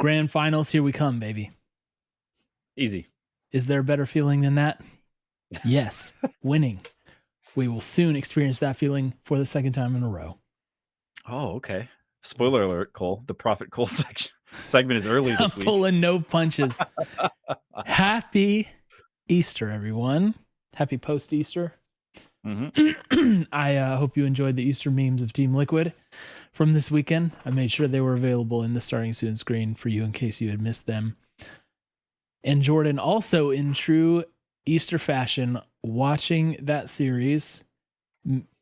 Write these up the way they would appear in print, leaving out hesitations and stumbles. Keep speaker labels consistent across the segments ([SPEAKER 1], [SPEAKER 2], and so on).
[SPEAKER 1] Grand Finals, here we come, baby.
[SPEAKER 2] Easy.
[SPEAKER 1] Is there a better feeling than that? Yes, winning. We will soon experience that feeling for the second time in a row.
[SPEAKER 2] Oh, okay. Spoiler alert, Cole. The Prophet Cole segment is early this week.
[SPEAKER 1] Pulling no punches. Happy Easter, everyone. Happy post-Easter. I hope you enjoyed the Easter memes of Team Liquid from this weekend. I made sure they were available in the starting soon screen for you in case you had missed them. And Jordan, also in true Easter fashion, watching that series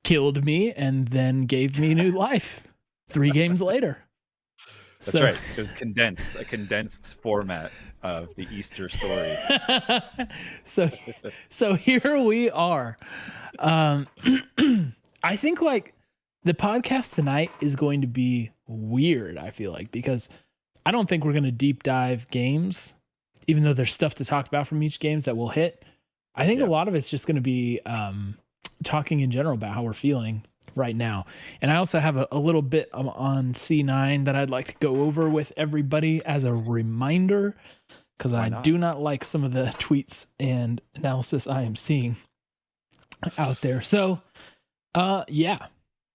[SPEAKER 1] killed me and then gave me new life 3 games later.
[SPEAKER 2] That's right. It was a condensed format of the Easter story.
[SPEAKER 1] So here we are. I think like the podcast tonight is going to be weird, I feel like, because I don't think we're going to deep dive games, even though there's stuff to talk about from each games that we'll hit. I think a lot of it's just going to be talking in general about how we're feeling right now. And I also have a little bit on C9 that I'd like to go over with everybody as a reminder, because I do not like some of the tweets and analysis I am seeing out there. So,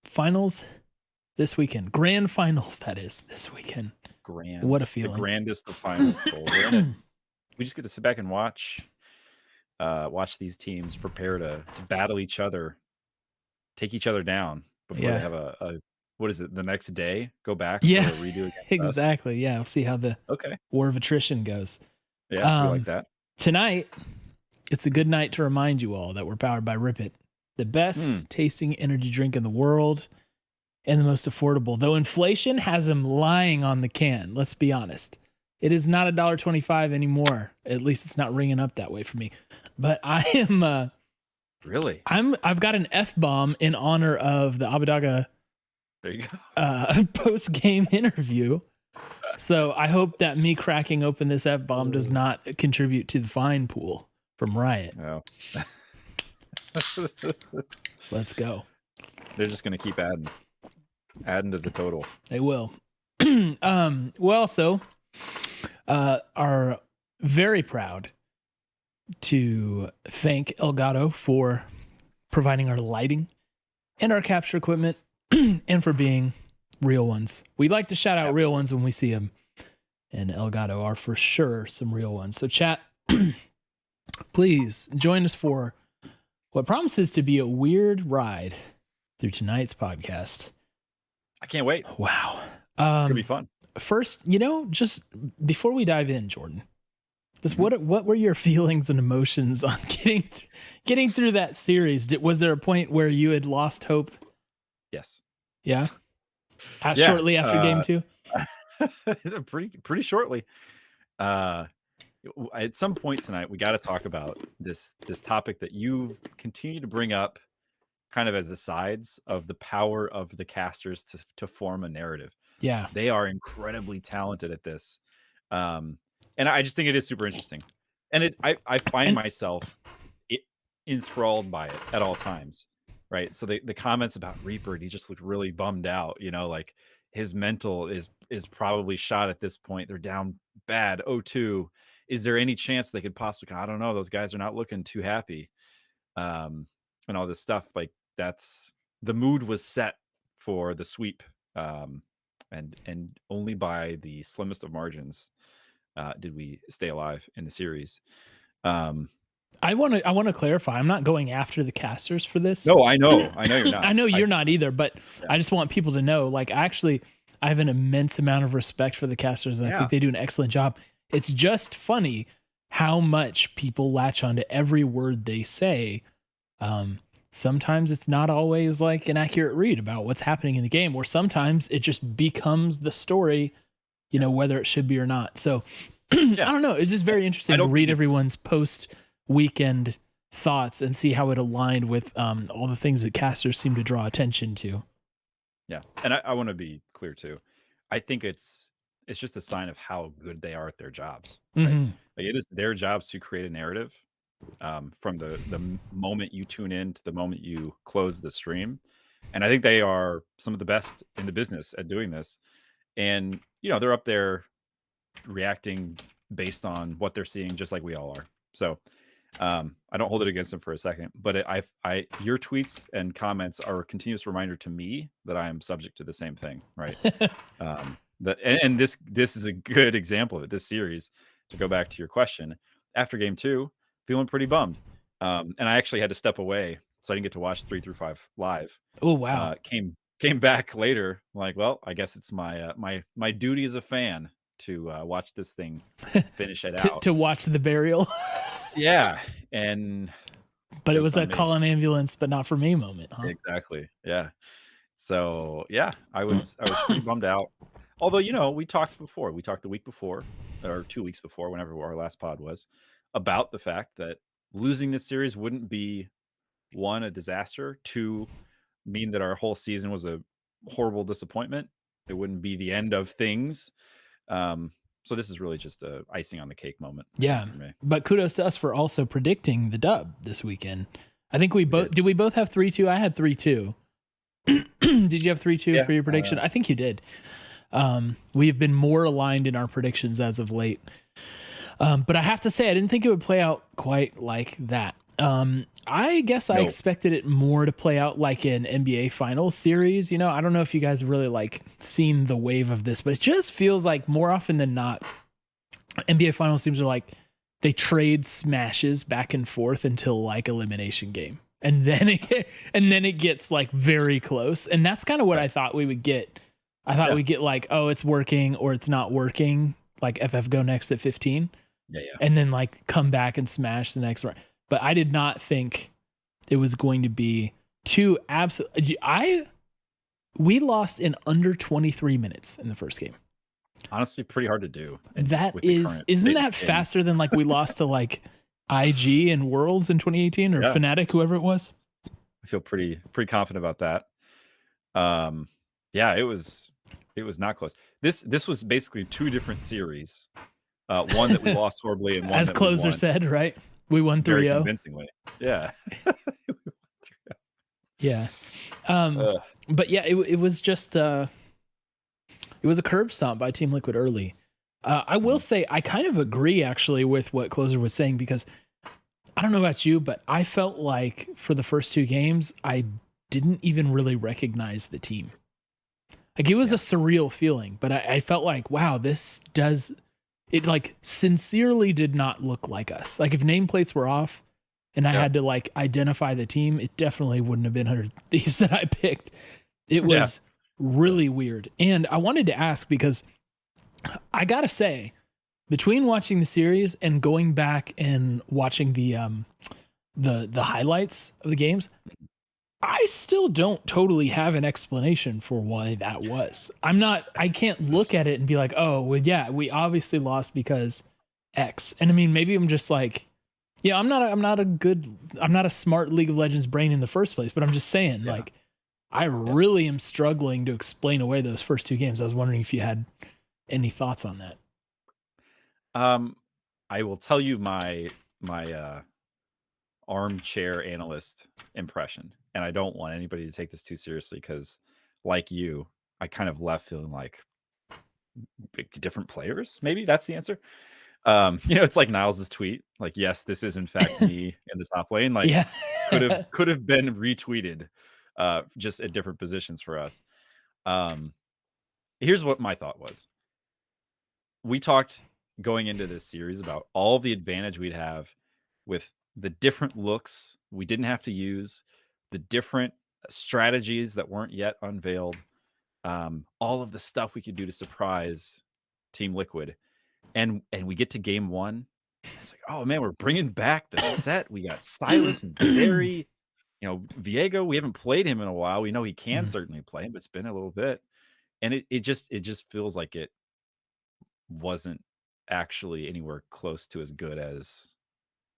[SPEAKER 1] finals this weekend. Grand Finals, that is, this weekend.
[SPEAKER 2] Grand.
[SPEAKER 1] What a feeling.
[SPEAKER 2] The grandest of finals. We just get to sit back and watch these teams prepare to battle each other, take each other down before they have a what is it, the next day, go back for a redo against
[SPEAKER 1] exactly
[SPEAKER 2] us.
[SPEAKER 1] We'll see how the war of attrition goes.
[SPEAKER 2] We like that.
[SPEAKER 1] Tonight, it's a good night to remind you all that we're powered by Rip It, the best tasting energy drink in the world and the most affordable, though inflation has them lying on the can. Let's be honest. It is not $1.25 anymore. At least it's not ringing up that way for me. But I am
[SPEAKER 2] really.
[SPEAKER 1] I've got an F-bomb in honor of the Abbedagge post-game interview. So I hope that me cracking open this F-bomb does not contribute to the fine pool from Riot.
[SPEAKER 2] No.
[SPEAKER 1] Let's go.
[SPEAKER 2] They're just gonna keep adding to the total.
[SPEAKER 1] They will. We also are very proud to thank Elgato for providing our lighting and our capture equipment and for being real ones. We like to shout out real ones when we see them, and Elgato are for sure some real ones. So chat, please join us for what promises to be a weird ride through tonight's podcast.
[SPEAKER 2] I can't wait.
[SPEAKER 1] Wow.
[SPEAKER 2] It's gonna be fun.
[SPEAKER 1] First, just before we dive in, Jordan, just what were your feelings and emotions on getting through that series? Was there a point where you had lost hope?
[SPEAKER 2] Yes.
[SPEAKER 1] Yeah. Shortly after game 2.
[SPEAKER 2] pretty shortly. At some point tonight, we got to talk about this topic that you continue to bring up, kind of as the sides of the power of the casters to form a narrative.
[SPEAKER 1] Yeah,
[SPEAKER 2] they are incredibly talented at this, and I just think it is super interesting. And I find myself enthralled by it at all times. Right. So the comments about Reaper, he just looked really bummed out. Like his mental is probably shot at this point. They're down bad 0-2. Is there any chance they could possibly? I don't know. Those guys are not looking too happy, and all this stuff. Like that's the mood was set for the sweep, and only by the slimmest of margins did we stay alive in the series.
[SPEAKER 1] I want to clarify. I'm not going after the casters for this.
[SPEAKER 2] No, I know you're not.
[SPEAKER 1] I know you're not either, but I just want people to know, like, I have an immense amount of respect for the casters, and I think they do an excellent job. It's just funny how much people latch onto every word they say. Sometimes it's not always like an accurate read about what's happening in the game, or sometimes it just becomes the story, whether it should be or not. So I don't know. It's just very interesting to read everyone's post-weekend thoughts and see how it aligned with all the things that casters seem to draw attention to.
[SPEAKER 2] Yeah. And I want to be clear too. I think it's just a sign of how good they are at their jobs. Right? Like it is their jobs to create a narrative from the moment you tune in to the moment you close the stream. And I think they are some of the best in the business at doing this. And, they're up there reacting based on what they're seeing, just like we all are. So I don't hold it against them for a second, but your tweets and comments are a continuous reminder to me that I am subject to the same thing, right? And this is a good example of it. This series, to go back to your question, after game 2, feeling pretty bummed, and I actually had to step away, so I didn't get to watch 3 through 5 live.
[SPEAKER 1] Oh wow.
[SPEAKER 2] Came back later, like, well, I guess it's my my duty as a fan to watch this thing finish it out.
[SPEAKER 1] to watch the burial.
[SPEAKER 2] Yeah, and
[SPEAKER 1] But it
[SPEAKER 2] joke's
[SPEAKER 1] was
[SPEAKER 2] on
[SPEAKER 1] a
[SPEAKER 2] me.
[SPEAKER 1] call an ambulance, but not for me moment, huh?
[SPEAKER 2] Exactly. Yeah. So yeah, I was pretty bummed out. Although, we talked before. We talked the week before, or 2 weeks before, whenever our last pod was, about the fact that losing this series wouldn't be, 1, a disaster, 2, mean that our whole season was a horrible disappointment. It wouldn't be the end of things. So this is really just a icing on the cake moment.
[SPEAKER 1] Yeah.
[SPEAKER 2] For me.
[SPEAKER 1] But kudos to us for also predicting the dub this weekend. I think we both did. We both have 3-2? I had 3-2. Did you have 3-2 for your prediction? I think you did. We have been more aligned in our predictions as of late. But I have to say, I didn't think it would play out quite like that. I guess I expected it more to play out like an NBA Finals series. I don't know if you guys have really seen the wave of this, but it just feels like more often than not, NBA Finals teams are like they trade smashes back and forth until elimination game, and then it gets very close, and that's kind of what I thought we would get. I thought we'd get oh, it's working or it's not working, like FF go next at 15, and then come back and smash the next round. But I did not think it was going to be two absolute. We lost in under 23 minutes in the first game.
[SPEAKER 2] Honestly, pretty hard to do.
[SPEAKER 1] That isn't that faster than we lost to IG and Worlds in 2018 or Fnatic, whoever it was?
[SPEAKER 2] I feel pretty confident about that. Yeah, it was not close. This was basically 2 different series. One that we lost horribly, and one
[SPEAKER 1] as
[SPEAKER 2] that
[SPEAKER 1] closer
[SPEAKER 2] we won
[SPEAKER 1] said, right? We won 3-0
[SPEAKER 2] very convincingly. Yeah.
[SPEAKER 1] Yeah. But yeah, it was just it was a curb stomp by Team Liquid early. I will say I kind of agree actually with what Closer was saying, because I don't know about you, but I felt like for the first 2 games I didn't even really recognize the team. It was a surreal feeling, but I felt like, wow, it sincerely did not look like us. If nameplates were off and I had to identify the team, it definitely wouldn't have been 100 Thieves that I picked. It was really weird. And I wanted to ask, because I gotta say, between watching the series and going back and watching the highlights of the games, I still don't totally have an explanation for why that was. I can't look at it and be like, oh, well, yeah, we obviously lost because X. And I mean, maybe I'm just I'm not a smart League of Legends brain in the first place, but I'm just saying, I really am struggling to explain away those first 2 games. I was wondering if you had any thoughts on that.
[SPEAKER 2] I will tell you my armchair analyst impression, and I don't want anybody to take this too seriously, because like you, I kind of left feeling like different players. Maybe that's the answer. It's like Niles's tweet, yes, this is in fact me in the top lane. could have been retweeted, just at different positions for us. Here's what my thought was. We talked going into this series about all the advantage we'd have with the different looks we didn't have to use, the different strategies that weren't yet unveiled, all of the stuff we could do to surprise Team Liquid. And we get to game 1. It's oh man, we're bringing back the set. We got Silas and Zeri, Viego. We haven't played him in a while. We know he can certainly play, but it's been a little bit. And it just feels like it wasn't actually anywhere close to as good as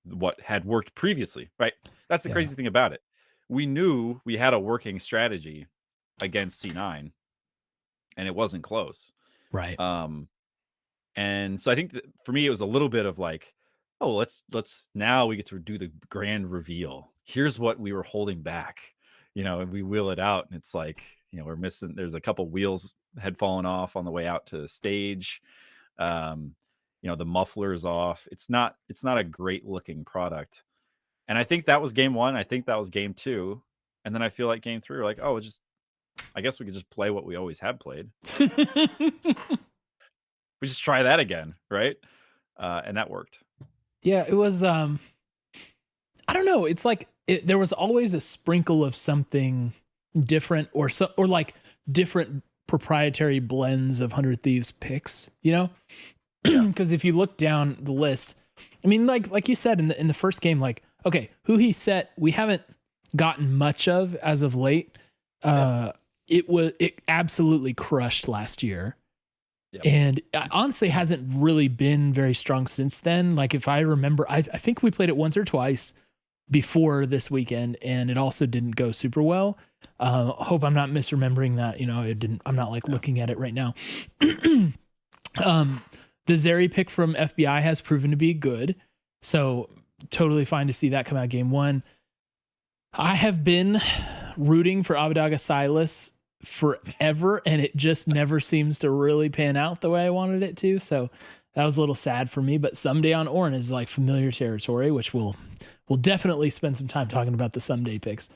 [SPEAKER 2] what had worked previously, right? That's the crazy thing about it. We knew we had a working strategy against C9, and it wasn't close.
[SPEAKER 1] Right.
[SPEAKER 2] And so I think that for me, it was a little bit of oh, let's now we get to do the grand reveal. Here's what we were holding back, and we wheel it out, and it's we're missing. There's a couple wheels had fallen off on the way out to the stage. The muffler is off. It's not a great looking product. And I think that was game one. I think that was game two. And then I feel like game three, we're like, oh, I guess we could just play what we always have played. We just try that again, right? And that worked.
[SPEAKER 1] Yeah, it was I don't know, it's like there was always a sprinkle of something different or like different proprietary blends of 100 Thieves picks, you know? Because if you look down the list, I mean, like you said in the first game, like, okay, who he set, we haven't gotten much of as of late. It absolutely crushed last year. Yep. And honestly hasn't really been very strong since then. Like if I remember, I think we played it once or twice before this weekend, and it also didn't go super well. Hope I'm not misremembering that. I'm not like looking at it right now. The Zeri pick from FBI has proven to be good, so totally fine to see that come out game one. I have been rooting for Abbedagge Silas forever, and it just never seems to really pan out the way I wanted it to. So that was a little sad for me. But Ssumday on Ornn is like familiar territory, which we'll definitely spend some time talking about the Ssumday picks.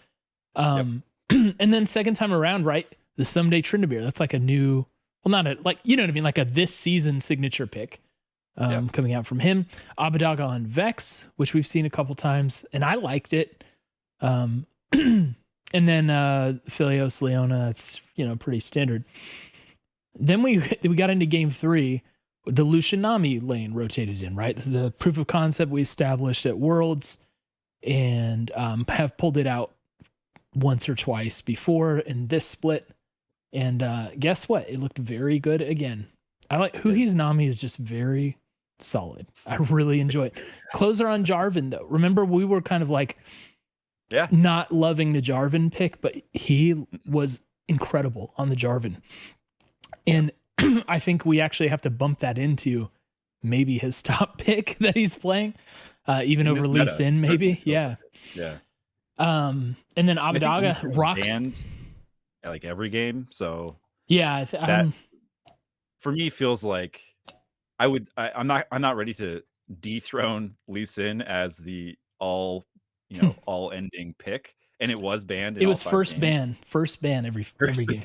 [SPEAKER 1] And then second time around, right? The Ssumday Tryndamere. That's like a new, well, not a, like, you know what I mean? Like a this season signature pick coming out from him. Abbedagge on Vex, which we've seen a couple times, and I liked it. And then Philios Leona, it's pretty standard. Then we got into game three. The Lushinami lane rotated in, right? This is the proof of concept we established at Worlds, and have pulled it out once or twice before in this split. And guess what? It looked very good again. I like Huhi's Nami is just very solid. I really enjoy it. Closer on Jarvan though. Remember we were kind of like not loving the Jarvan pick, but he was incredible on the Jarvan. And I think we actually have to bump that into maybe his top pick that he's playing, even over Lee Sin, maybe. Yeah.
[SPEAKER 2] Yeah.
[SPEAKER 1] And then Abbedagge rocks
[SPEAKER 2] banned, like every game. So
[SPEAKER 1] yeah,
[SPEAKER 2] that for me feels like I'm not ready to dethrone Lee Sin as the all ending pick, and it was banned.
[SPEAKER 1] It was first ban every game.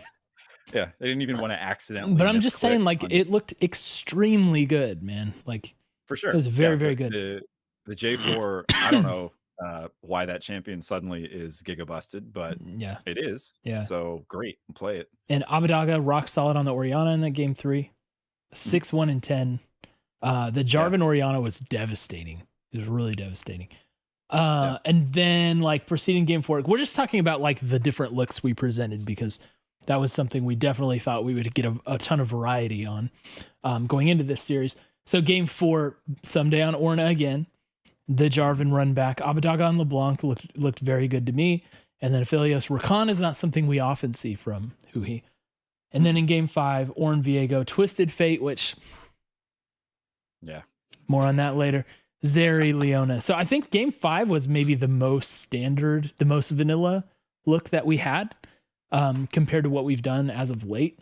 [SPEAKER 2] Yeah, they didn't even want to accidentally.
[SPEAKER 1] But I'm just saying, like, it looked extremely good, man. Like,
[SPEAKER 2] for sure,
[SPEAKER 1] it was very, very good.
[SPEAKER 2] The J4, I don't know why that champion suddenly is giga busted, but
[SPEAKER 1] yeah,
[SPEAKER 2] it is.
[SPEAKER 1] Yeah,
[SPEAKER 2] so great, play it.
[SPEAKER 1] And Abbedagge rock solid on the Orianna in that game 3, 6-1 and 10. The Jarvan Orianna was devastating. It was really devastating. And then like proceeding game 4, we're just talking about like the different looks we presented, because that was something we definitely thought we would get a ton of variety on going into this series. So game 4, Ssumday on Ornn again, the Jarvan run back, Abbedagge on LeBlanc looked very good to me. And then Aphelios Rakan is not something we often see from Huhi. And then in game 5, Ornn Viego, Twisted Fate, which more on that later. Zeri Leona. So I think game 5 was maybe the most standard, the most vanilla look that we had compared to what we've done as of late.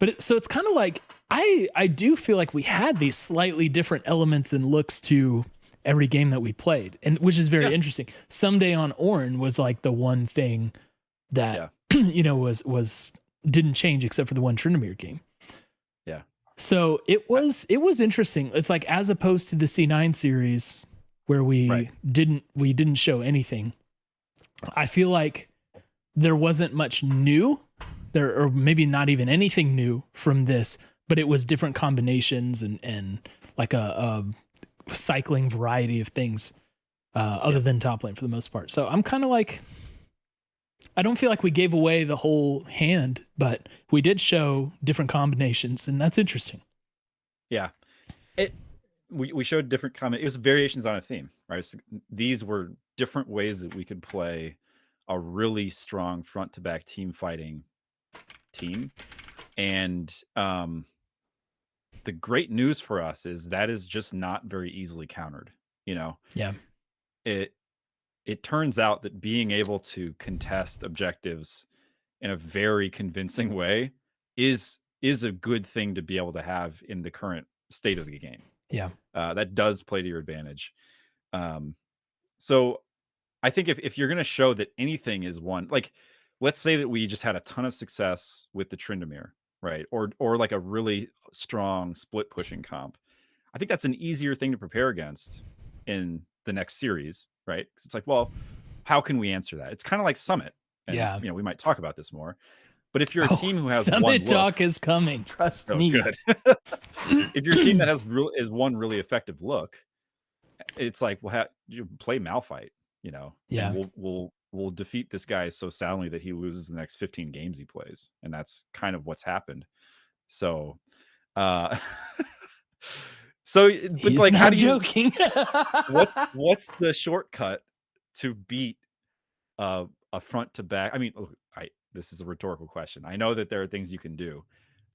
[SPEAKER 1] But so it's kind of like, I do feel like we had these slightly different elements and looks to every game that we played, and which is very interesting. Ssumday on Ornn was like the one thing that was didn't change except for the one Tryndamere game.
[SPEAKER 2] Yeah.
[SPEAKER 1] So it was interesting. It's like, as opposed to the C9 series where we didn't show anything, I feel like there wasn't much new there, or maybe not even anything new from this, but it was different combinations and like a cycling variety of things other than top lane for the most part. So I'm kind of like, I don't feel like we gave away the whole hand, but we did show different combinations, and that's interesting.
[SPEAKER 2] Yeah. We showed different it was variations on a theme, right? So these were different ways that we could play a really strong front to back team fighting team. And the great news for us is that is just not very easily countered, Yeah. It turns out that being able to contest objectives in a very convincing way is is a good thing to be able to have in the current state of the game.
[SPEAKER 1] Yeah.
[SPEAKER 2] That does play to your advantage. So I think if you're going to show that anything is one, like, let's say that we just had a ton of success with the Tryndamere, right? Or like a really strong split pushing comp. I think that's an easier thing to prepare against in the next series, right? Because it's like, well, how can we answer that? It's kind of like Summit. And,
[SPEAKER 1] Yeah.
[SPEAKER 2] we might talk about this more. But if you're a team who has
[SPEAKER 1] Summit
[SPEAKER 2] one look,
[SPEAKER 1] talk is coming. Trust me.
[SPEAKER 2] good. If you're a team that has is one really effective look, it's like, well, you play Malphite,
[SPEAKER 1] Yeah.
[SPEAKER 2] and we'll defeat this guy so soundly that he loses the next 15 games he plays, and that's kind of what's happened. So, but
[SPEAKER 1] He's
[SPEAKER 2] like,
[SPEAKER 1] not
[SPEAKER 2] how do you?
[SPEAKER 1] joking.
[SPEAKER 2] What's the shortcut to beat a front to back? I mean, look, this is a rhetorical question. I know that there are things you can do,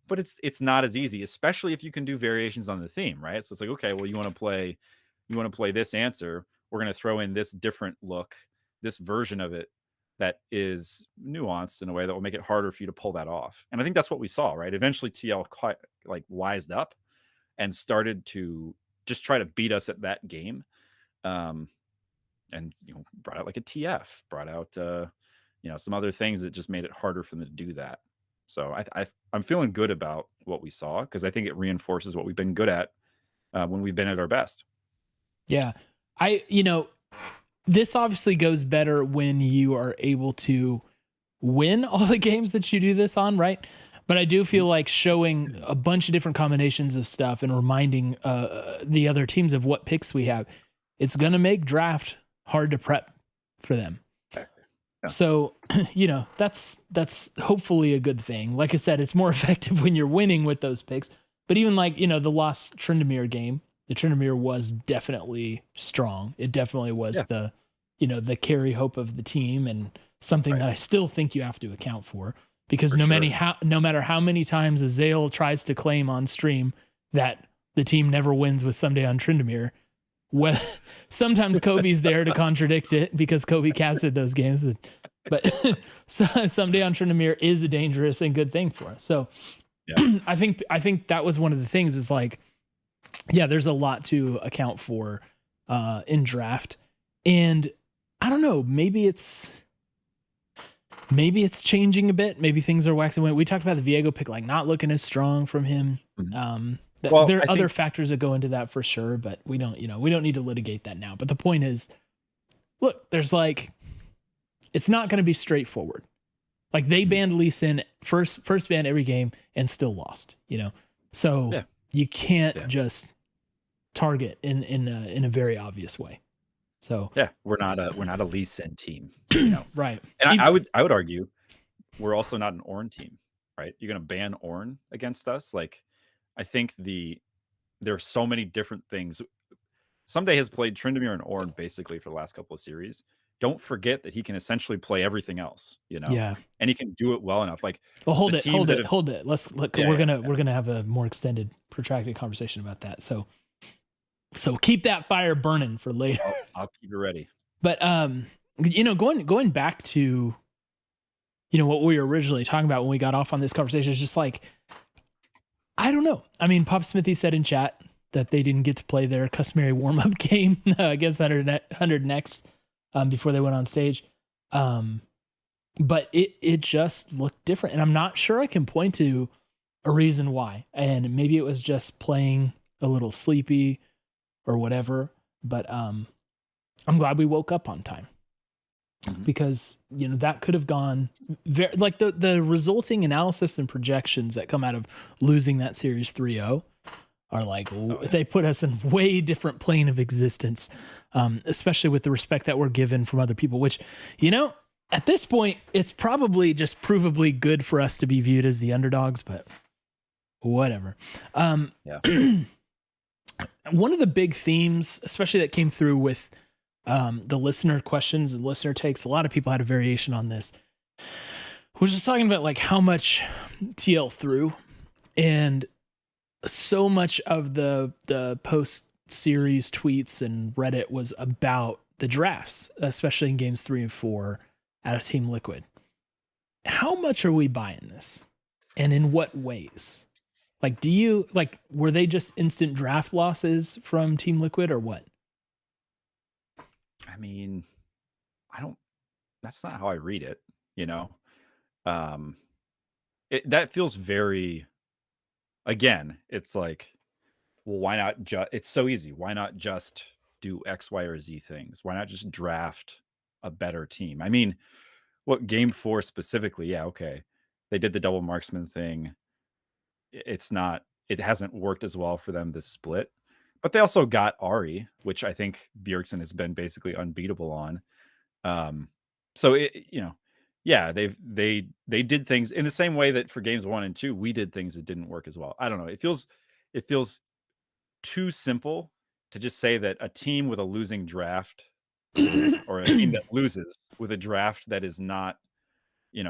[SPEAKER 2] but it's not as easy, especially if you can do variations on the theme, right? So it's like, okay, well, you want to play this answer. We're going to throw in this different look, this version of it that is nuanced in a way that will make it harder for you to pull that off. And I think that's what we saw, right? Eventually TL quite like wised up and started to just try to beat us at that game. And brought out like a TF, brought out some other things that just made it harder for them to do that. So I'm feeling good about what we saw, because I think it reinforces what we've been good at when we've been at our best.
[SPEAKER 1] Yeah. This obviously goes better when you are able to win all the games that you do this on, right? But I do feel like showing a bunch of different combinations of stuff and reminding the other teams of what picks we have, it's going to make draft hard to prep for them. Yeah. So, that's hopefully a good thing. Like I said, it's more effective when you're winning with those picks. But even like, the lost Tryndamere game, the Tryndamere was definitely strong. It definitely was the carry hope of the team, and something that I still think you have to account for, because no matter how many times Azael tries to claim on stream that the team never wins with Ssumday on Tryndamere, well, sometimes Kobe's there to contradict it because Kobe casted those games, but Ssumday on Tryndamere is a dangerous and good thing for us. So I think that was one of the things, is like, there's a lot to account for in draft. And I don't know, maybe it's changing a bit. Maybe things are waxing away. We talked about the Viego pick, like not looking as strong from him. There are other factors that go into that for sure, but we don't need to litigate that now. But the point is, look, there's like, it's not going to be straightforward. Like, they banned Lee Sin first ban every game and still lost, so you can't just target in a very obvious way. So
[SPEAKER 2] we're not a Lee Sin team,
[SPEAKER 1] right.
[SPEAKER 2] And I would argue we're also not an Ornn team, right? You're going to ban Ornn against us. Like, I think there are so many different things. Ssumday has played Tryndamere and Ornn basically for the last couple of series. Don't forget that he can essentially play everything else,
[SPEAKER 1] Yeah.
[SPEAKER 2] And he can do it well enough. Like,
[SPEAKER 1] well, hold it. We're gonna have a more extended, protracted conversation about that. So keep that fire burning for later.
[SPEAKER 2] I'll keep it ready.
[SPEAKER 1] But going back to what we were originally talking about when we got off on this conversation, is just like, I don't know. I mean, Pop Smithy said in chat that they didn't get to play their customary warm-up game against 100 Next before they went on stage. But it just looked different. And I'm not sure I can point to a reason why. And maybe it was just playing a little sleepy or whatever. But I'm glad we woke up on time. Because that could have gone very, like, the resulting analysis and projections that come out of losing that series 3-0 are like, they put us in way different plane of existence, especially with the respect that we're given from other people, which, at this point, it's probably just provably good for us to be viewed as the underdogs, but whatever. One of the big themes, especially that came through with the listener questions and listener takes, a lot of people had a variation on this. We're just talking about like how much TL threw, and so much of the post series tweets and Reddit was about the drafts, especially in games 3 and 4 out of Team Liquid. How much are we buying this? And in what ways? Like, were they just instant draft losses from Team Liquid or what?
[SPEAKER 2] I mean, that's not how I read it, you know? That feels very, again, it's like, well, why not it's so easy. Why not just do X, Y, or Z things? Why not just draft a better team? I mean, game 4 specifically, yeah, okay. They did the double marksman thing. It hasn't worked as well for them this split. But they also got Ari, which I think Bjergsen has been basically unbeatable on. So yeah, they did things in the same way that for games 1 and 2, we did things that didn't work as well. I don't know. It feels too simple to just say that a team with a losing draft or a team that loses with a draft that is not,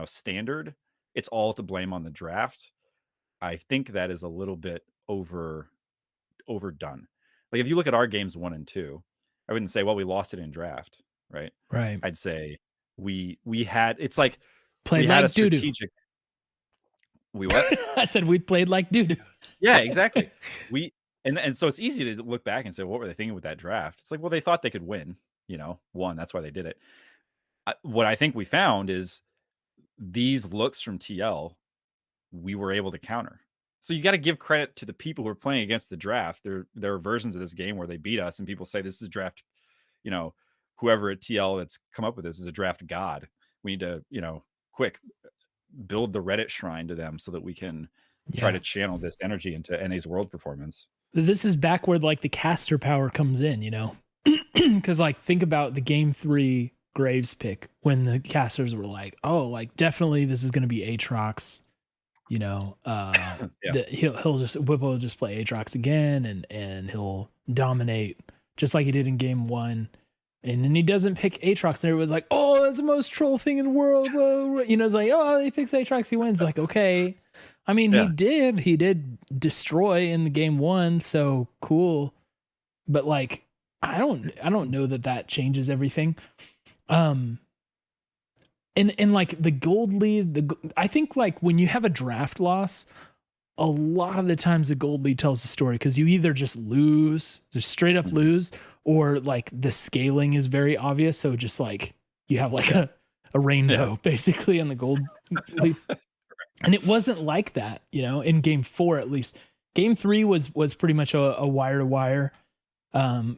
[SPEAKER 2] standard, it's all to blame on the draft. I think that is a little bit overdone. Like if you look at our games 1 and 2, I wouldn't say, well, we lost it in draft, right?
[SPEAKER 1] Right.
[SPEAKER 2] I'd say we had, it's like
[SPEAKER 1] played
[SPEAKER 2] we
[SPEAKER 1] like
[SPEAKER 2] had a
[SPEAKER 1] doo-doo.
[SPEAKER 2] strategic. We what?
[SPEAKER 1] I said we played like doo-doo.
[SPEAKER 2] Yeah, exactly. And so it's easy to look back and say, what were they thinking with that draft? It's like, well, they thought they could win, one. That's why they did it. What I think we found is these looks from TL, we were able to counter. So you got to give credit to the people who are playing against the draft. There are versions of this game where they beat us, and people say this is a draft. Whoever at TL that's come up with this is a draft god. We need to, quick build the Reddit shrine to them so that we can try to channel this energy into NA's world performance.
[SPEAKER 1] This is back where like the caster power comes in, because like think about the game 3 Graves pick when the casters were like, oh, like definitely this is going to be Aatrox. He'll just Whippo will just play Aatrox again and he'll dominate just like he did in game 1. And then he doesn't pick Aatrox, and everyone's like, oh, that's the most troll thing in the world. It's like, oh, he picks Aatrox, he wins. Like, okay. I mean, he did destroy in the game 1, so cool. But like, I don't know that changes everything. And like the gold lead, I think like when you have a draft loss, a lot of the times the gold lead tells the story because you either just lose, just straight up lose, or like the scaling is very obvious. So just like you have like a rainbow basically on the gold lead. And it wasn't like that, in game 4 at least. Game 3 was pretty much a wire to wire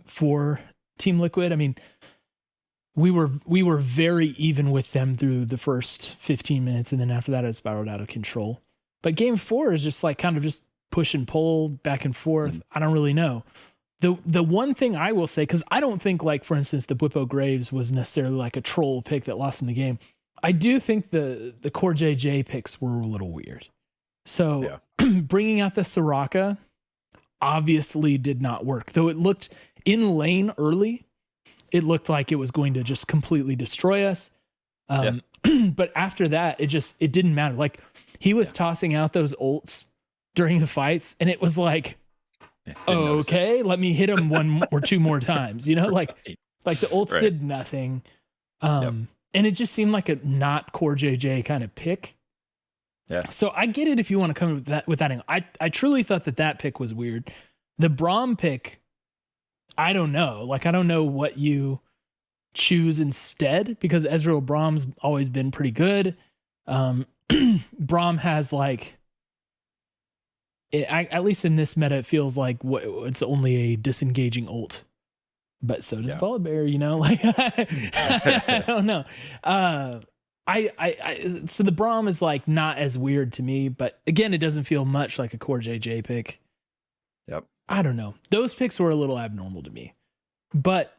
[SPEAKER 1] for Team Liquid. I mean, we were very even with them through the first 15 minutes, and then after that it spiraled out of control. But game 4 is just like kind of just push and pull back and forth. I don't really know. The one thing I will say, because I don't think like, for instance, the Whippo Graves was necessarily like a troll pick that lost him the game. I do think the core JJ picks were a little weird. So bringing out the Soraka obviously did not work. Though it looked in lane early, it looked like it was going to just completely destroy us. But after that, it didn't matter. Like he was tossing out those ults during the fights, and it was like, okay, let me hit him 1 or 2 more times. Like the ults did nothing. And it just seemed like a not core JJ kind of pick. Yeah. So I get it if you want to come with that angle. I truly thought that pick was weird. The Braum pick, I don't know. Like, I don't know what you choose instead, because Ezreal Braum's always been pretty good. Braum has like, at least in this meta, it feels like it's only a disengaging ult. But so does Volibear, like I don't know. So the Braum is like not as weird to me, but again, it doesn't feel much like a core JJ pick.
[SPEAKER 2] Yep.
[SPEAKER 1] I don't know. Those picks were a little abnormal to me, but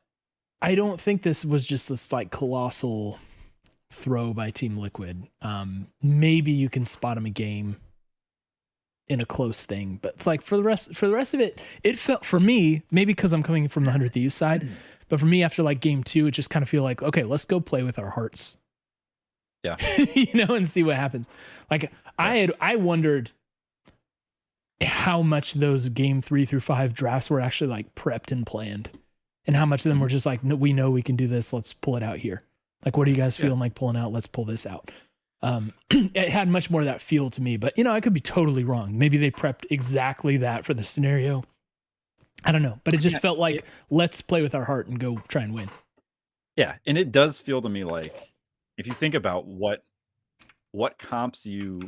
[SPEAKER 1] I don't think this was just this like colossal throw by Team Liquid. Maybe you can spot him a game in a close thing, but it's like for the rest of it, it felt for me, maybe because I'm coming from the 100 Thieves side, but for me after like game 2, it just kind of feel like, okay, let's go play with our hearts.
[SPEAKER 2] Yeah.
[SPEAKER 1] And see what happens. Like I wondered how much those game 3 through 5 drafts were actually like prepped and planned, and how much of them were just like, no, we know we can do this. Let's pull it out here. Like, what are you guys feeling like pulling out? Let's pull this out. It had much more of that feel to me, but you know, I could be totally wrong. Maybe they prepped exactly that for the scenario. I don't know, but it just felt like let's play with our heart and go try and win.
[SPEAKER 2] Yeah, and it does feel to me like if you think about what comps you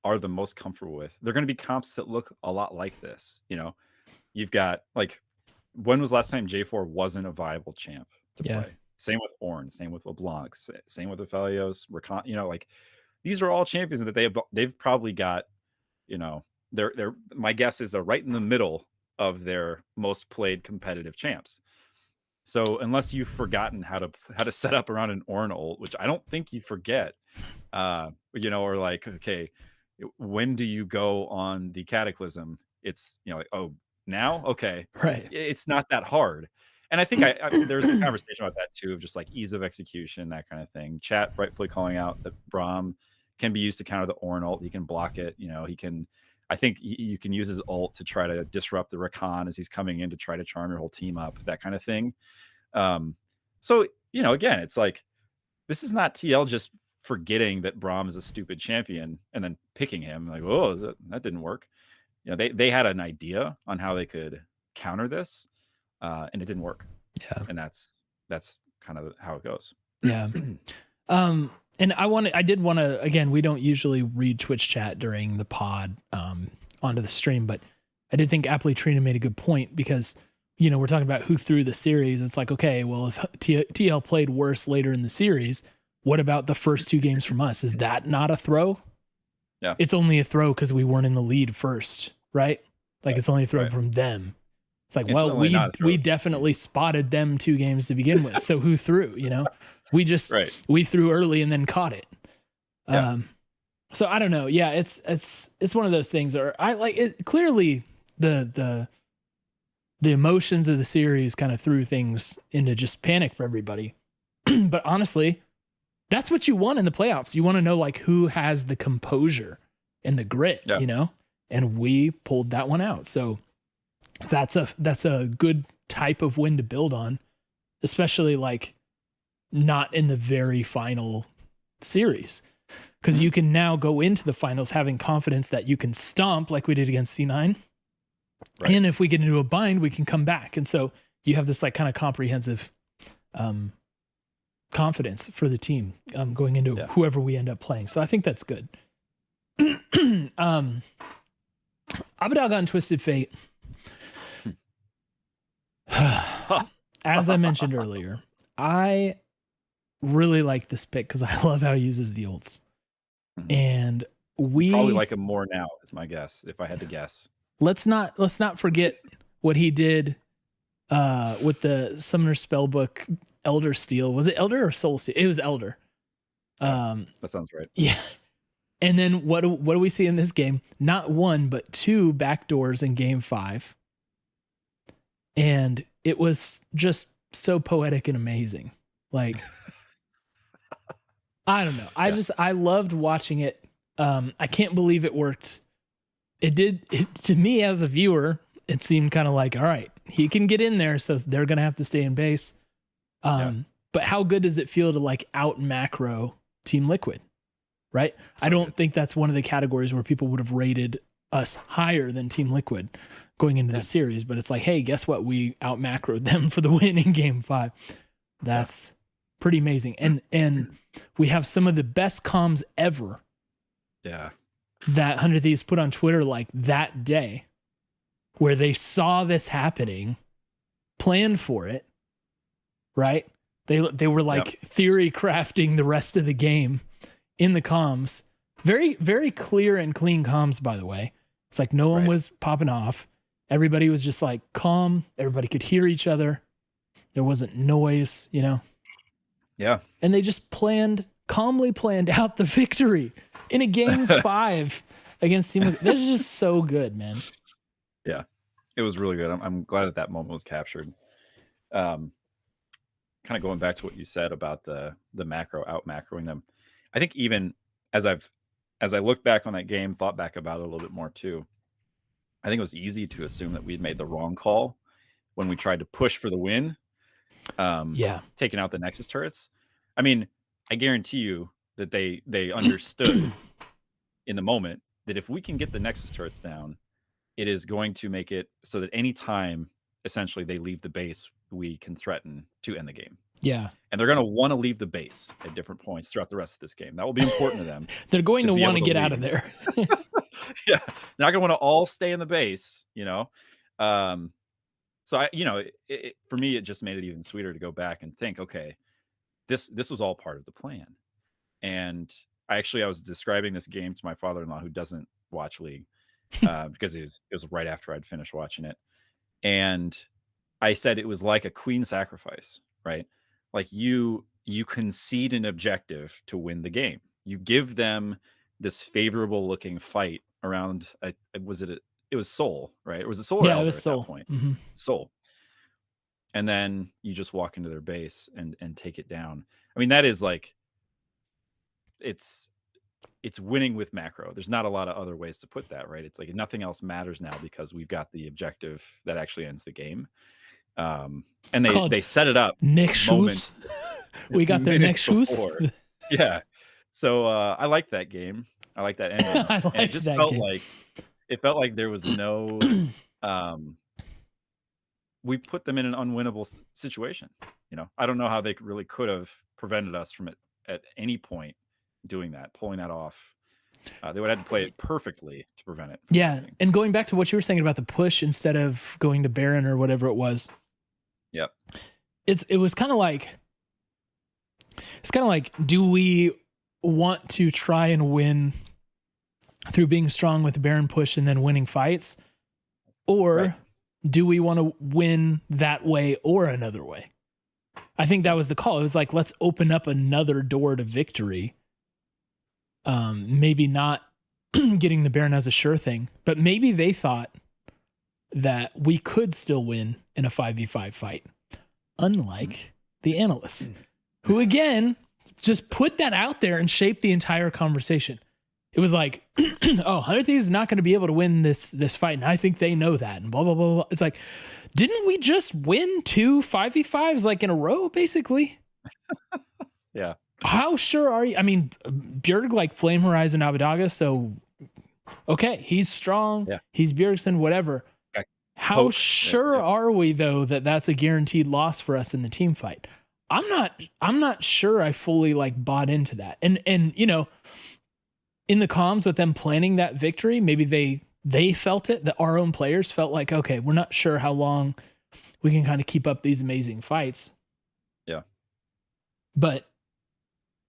[SPEAKER 2] are the most comfortable with, they're going to be comps that look a lot like this. You know, you've got like, when was the last time J4 wasn't a viable champ to play? Same with Ornn, same with LeBlanc, same with Aphelios, Recon. You know, like these are all champions that they've probably got. You know, they're my guess is they're right in the middle of their most played competitive champs. So unless you've forgotten how to set up around an Ornn ult, which I don't think you forget, you know, or like, okay, when do you go on the Cataclysm? It's, you know, like, oh, now? Okay.
[SPEAKER 1] Right.
[SPEAKER 2] It's not that hard. And I think there's a conversation about that too, of just like ease of execution, that kind of thing. Chat rightfully calling out that Braum can be used to counter the Ornn ult. He can block it. You know, I think you can use his ult to try to disrupt the Rakan as he's coming in to try to charm your whole team up, that kind of thing. So, you know, again, it's like, this is not TL just forgetting that Braum is a stupid champion and then picking him like, oh, that didn't work. You know, they had an idea on how they could counter this, and it didn't work.
[SPEAKER 1] Yeah.
[SPEAKER 2] And that's kind of how it goes.
[SPEAKER 1] Yeah. And I did want to, again, we don't usually read Twitch chat during the pod, onto the stream, but I did think Aptly Trina made a good point because, you know, we're talking about who threw the series. It's like, okay, well, if TL played worse later in the series, what about the first 2 games from us? Is that not a throw?
[SPEAKER 2] Yeah.
[SPEAKER 1] It's only a throw because we weren't in the lead first, right? Like it's only a throw from them. It's like, well, we definitely spotted them 2 games to begin with. So who threw, you know? We just we threw early and then caught it.
[SPEAKER 2] Yeah.
[SPEAKER 1] So I don't know. Yeah, it's one of those things. Or I like it. Clearly, the emotions of the series kind of threw things into just panic for everybody. But honestly, that's what you want in the playoffs. You want to know like who has the composure and the grit, you know. And we pulled that one out. So that's a good type of win to build on, especially like not in the very final series, because you can now go into the finals having confidence that you can stomp like we did against C9. Right. And if we get into a bind, we can come back. And so you have this like kind of comprehensive confidence for the team going into whoever we end up playing. So I think that's good. Abbedagge on Twisted Fate. As I mentioned earlier, I really like this pick because I love how he uses the ults. And we
[SPEAKER 2] probably like him more now, is my guess, if I had to guess.
[SPEAKER 1] Let's not forget what he did with the Summoner Spellbook Elder Steel. Was it Elder or Soul Steel? It was Elder.
[SPEAKER 2] That sounds right.
[SPEAKER 1] Yeah. And then what do we see in this game? Not 1, but 2 backdoors in game 5. And it was just so poetic and amazing. Like, I don't know. I loved watching it. I can't believe it worked. It did. To me as a viewer, it seemed kind of like, all right, he can get in there, so they're going to have to stay in base. But how good does it feel to like out macro Team Liquid, right? So I don't think that's one of the categories where people would have rated us higher than Team Liquid going into the series. But it's like, hey, guess what? We out macroed them for the win in game 5. That's pretty amazing. And we have some of the best comms ever.
[SPEAKER 2] Yeah.
[SPEAKER 1] That 100 Thieves put on Twitter like that day, where they saw this happening, planned for it, right? They were like theory crafting the rest of the game in the comms. Very, very clear and clean comms, by the way. It's like no one was popping off. Everybody was just like calm. Everybody could hear each other. There wasn't noise, you know?
[SPEAKER 2] Yeah.
[SPEAKER 1] And they just calmly planned out the victory in a game 5 against Team Liquid. This is just so good, man.
[SPEAKER 2] Yeah, it was really good. I'm glad that moment was captured. Kind of going back to what you said about the macro out macroing them. I think even as I look back on that game, thought back about it a little bit more too, I think it was easy to assume that we'd made the wrong call when we tried to push for the win. Taking out the Nexus turrets. I mean, I guarantee you that they understood in the moment that if we can get the Nexus turrets down, it is going to make it so that any time essentially they leave the base, we can threaten to end the game.
[SPEAKER 1] Yeah.
[SPEAKER 2] And they're going to want to leave the base at different points throughout the rest of this game. That will be important to them.
[SPEAKER 1] They're going to
[SPEAKER 2] be
[SPEAKER 1] want
[SPEAKER 2] able
[SPEAKER 1] to
[SPEAKER 2] to
[SPEAKER 1] get out of
[SPEAKER 2] leave.
[SPEAKER 1] there.
[SPEAKER 2] Yeah. They're not going to want to all stay in the base, So for me, it just made it even sweeter to go back and think, okay, this was all part of the plan. And I was describing this game to my father-in-law, who doesn't watch League, because it was right after I'd finished watching it. And I said it was like a queen sacrifice, right? Like you concede an objective to win the game. You give them this favorable looking fight around. It was Soul, right? Or was it Soul?
[SPEAKER 1] Yeah,
[SPEAKER 2] or
[SPEAKER 1] it was
[SPEAKER 2] at
[SPEAKER 1] Soul.
[SPEAKER 2] that point?
[SPEAKER 1] Mm-hmm.
[SPEAKER 2] Soul. And then you just walk into their base and take it down. I mean, that is like, it's winning with macro. There's not a lot of other ways to put that, right? It's like nothing else matters now because we've got the objective that actually ends the game. And they set it up
[SPEAKER 1] Nexus. We got their Nexus.
[SPEAKER 2] Yeah. So I like that game. I like that ending.
[SPEAKER 1] I like
[SPEAKER 2] and it just
[SPEAKER 1] that
[SPEAKER 2] felt
[SPEAKER 1] game.
[SPEAKER 2] like there was no we put them in an unwinnable situation. I don't know how they really could have prevented us from it at any point doing that, pulling that off. They would have to play it perfectly to prevent it.
[SPEAKER 1] Yeah,
[SPEAKER 2] happening.
[SPEAKER 1] And going back to what you were saying about the push instead of going to Baron or whatever it was.
[SPEAKER 2] Yep.
[SPEAKER 1] It was kind of like, do we want to try and win through being strong with the Baron push and then winning fights, or do we want to win that way or another way? I think that was the call. It was like, let's open up another door to victory. Maybe not getting the Baron as a sure thing, but maybe they thought that we could still win in a 5v5 fight, unlike the analysts, who again just put that out there and shaped the entire conversation. It was like, oh, 100 Thieves is not going to be able to win this fight, and I think they know that, and blah, blah, blah, blah. It's like, didn't we just win 2 5v5s like in a row, basically?
[SPEAKER 2] Yeah.
[SPEAKER 1] How sure are you? I mean, Bjerg like Flame Horizon Abbedagge, so okay, he's strong.
[SPEAKER 2] Yeah.
[SPEAKER 1] He's Bjergsen, whatever. How sure are we though that that's a guaranteed loss for us in the team fight? I'm not sure I fully like bought into that. And in the comms with them planning that victory, maybe they felt it, that our own players felt like, okay, we're not sure how long we can kind of keep up these amazing fights.
[SPEAKER 2] Yeah.
[SPEAKER 1] But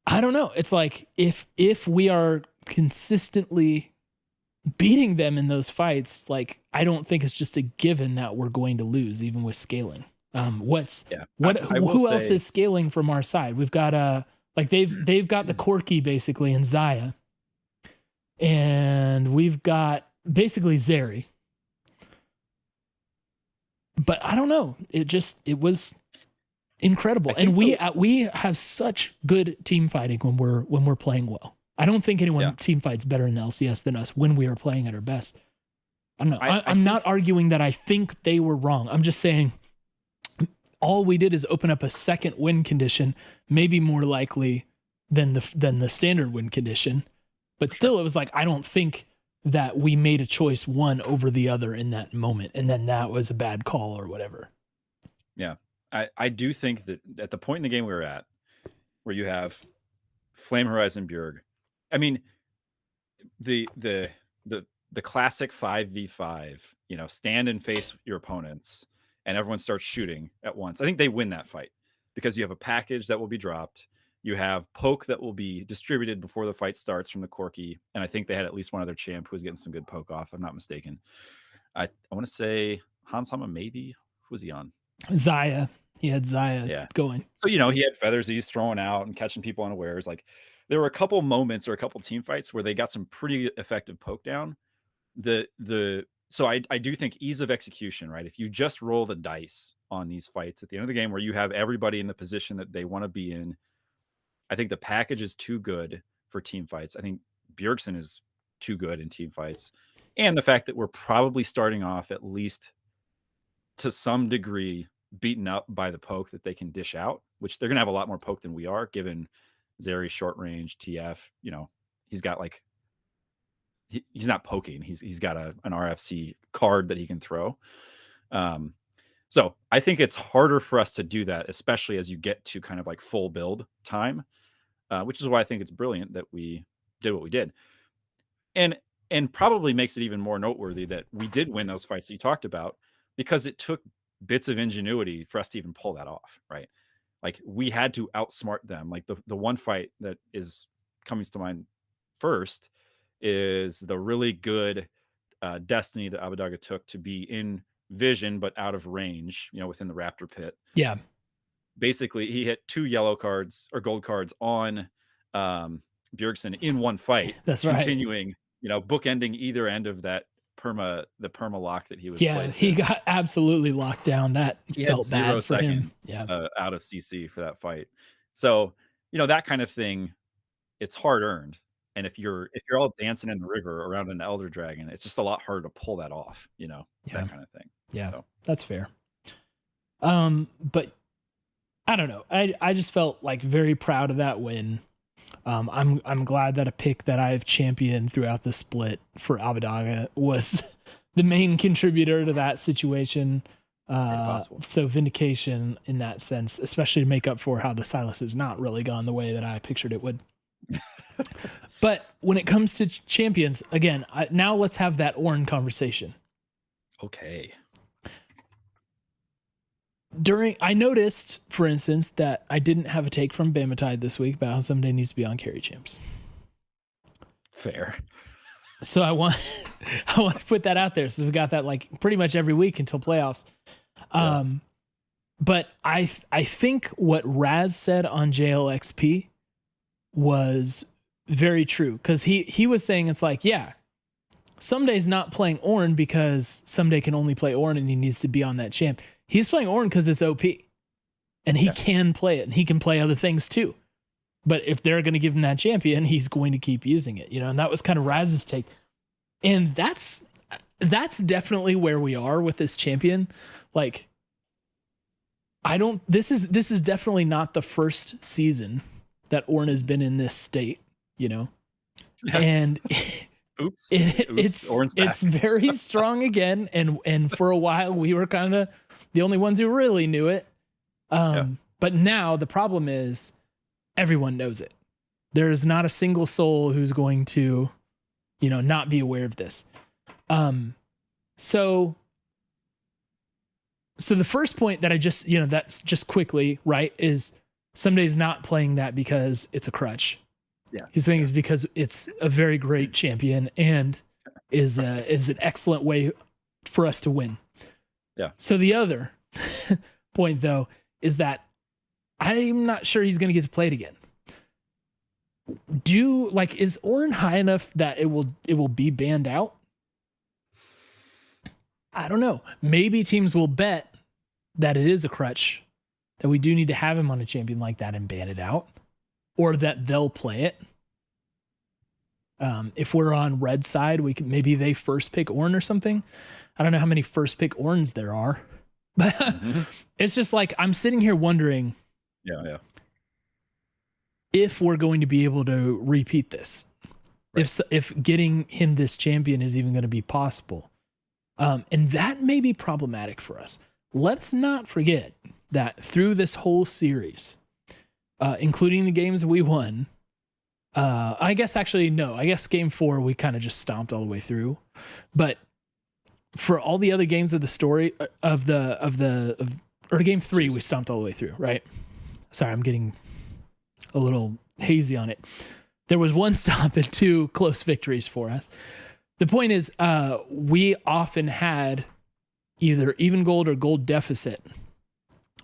[SPEAKER 1] I don't know. It's like if we are consistently beating them in those fights, like I don't think it's just a given that we're going to lose, even with scaling. Who else is scaling from our side? We've got they've got the Corki basically and Xayah, and we've got basically Zeri. But I don't know. It was incredible, and we have such good team fighting when we're playing well. I don't think anyone team fights better in the LCS than us when we are playing at our best. I don't know. I'm not arguing that I think they were wrong. I'm just saying all we did is open up a second win condition, maybe more likely than the standard win condition. But still, it was like, I don't think that we made a choice one over the other in that moment, and then that was a bad call or whatever.
[SPEAKER 2] Yeah. I do think that at the point in the game we were at, where you have Flame Horizon Bjerg, I mean, the classic 5v5, stand and face your opponents, and everyone starts shooting at once. I think they win that fight because you have a package that will be dropped. You have poke that will be distributed before the fight starts from the Corki, and I think they had at least one other champ who was getting some good poke off, if I'm not mistaken. I want to say Hans Hama, maybe. Who was he on?
[SPEAKER 1] Xayah. He had Xayah going.
[SPEAKER 2] So, he had feathers he's throwing out and catching people unawares. Like, there were a couple moments or a couple team fights where they got some pretty effective poke down. So I do think ease of execution, right? If you just roll the dice on these fights at the end of the game where you have everybody in the position that they want to be in, I think the package is too good for team fights. I think Bjergsen is too good in team fights. And the fact that we're probably starting off at least to some degree beaten up by the poke that they can dish out, which they're going to have a lot more poke than we are, given Zeri short range, TF, he's got like he's not poking. He's got an RFC card that he can throw. So I think it's harder for us to do that, especially as you get to kind of like full build time, which is why I think it's brilliant that we did what we did. And probably makes it even more noteworthy that we did win those fights that you talked about, because it took bits of ingenuity for us to even pull that off, right? Like we had to outsmart them. Like the one fight that is coming to mind first is the really good Destiny that Abbedagge took to be in vision but out of range, within the Raptor pit.
[SPEAKER 1] Yeah.
[SPEAKER 2] Basically, he hit 2 yellow cards or gold cards on Bjergsen in one fight.
[SPEAKER 1] That's right.
[SPEAKER 2] Continuing, bookending either end of that the perma lock that he was.
[SPEAKER 1] Yeah, he got absolutely locked down. That
[SPEAKER 2] he
[SPEAKER 1] felt
[SPEAKER 2] had 0
[SPEAKER 1] bad for
[SPEAKER 2] seconds,
[SPEAKER 1] him. Yeah,
[SPEAKER 2] out of CC for that fight. So that kind of thing, it's hard earned. And if you're all dancing in the river around an elder dragon, it's just a lot harder to pull that off. That kind of thing.
[SPEAKER 1] Yeah,
[SPEAKER 2] so.
[SPEAKER 1] That's fair. But I don't know. I just felt like very proud of that win. I'm glad that a pick that I've championed throughout the split for Abbedagge was the main contributor to that situation. So vindication in that sense, especially to make up for how the Silas has not really gone the way that I pictured it would. But when it comes to champions, again, now let's have that Ornn conversation.
[SPEAKER 2] Okay.
[SPEAKER 1] I noticed, for instance, that I didn't have a take from Bamatide this week about how Ssumday needs to be on carry champs.
[SPEAKER 2] Fair.
[SPEAKER 1] So I want to put that out there. So we got that like pretty much every week until playoffs. Yeah. But I think what Raz said on JLXP was very true, because he was saying it's like, yeah, Ssumday's not playing Ornn because Ssumday can only play Ornn and he needs to be on that champ. He's playing Ornn because it's OP and he can play it and he can play other things too. But if they're going to give him that champion, he's going to keep using it, and that was kind of Raz's take. And that's definitely where we are with this champion. Like, this is definitely not the first season that Ornn has been in this state, and
[SPEAKER 2] Oops.
[SPEAKER 1] It's very strong again. And for a while we were kind of the only ones who really knew it. But now the problem is everyone knows it. There is not a single soul who's going to, not be aware of this. So the first point that I just, that's just quickly, right, is Ssumday's not playing that because it's a crutch.
[SPEAKER 2] Yeah.
[SPEAKER 1] He's playing it because it's a very great champion and is an excellent way for us to win.
[SPEAKER 2] Yeah.
[SPEAKER 1] So the other point, though, is that I'm not sure he's going to get to play it again. Is Ornn high enough that it will be banned out? I don't know. Maybe teams will bet that it is a crutch, that we do need to have him on a champion like that and ban it out, or that they'll play it. If we're on red side, maybe they first pick Ornn or something. I don't know how many first pick Ornns there are, but it's just like, I'm sitting here wondering if we're going to be able to repeat this, right. If getting him this champion is even going to be possible. And that may be problematic for us. Let's not forget that through this whole series, including the games we won, I guess game 4, we kind of just stomped all the way through, but for all the other games of the story or game 3, we stomped all the way through, right? Sorry, I'm getting a little hazy on it. There was 1 stomp and 2 close victories for us. The point is, we often had either even gold or gold deficit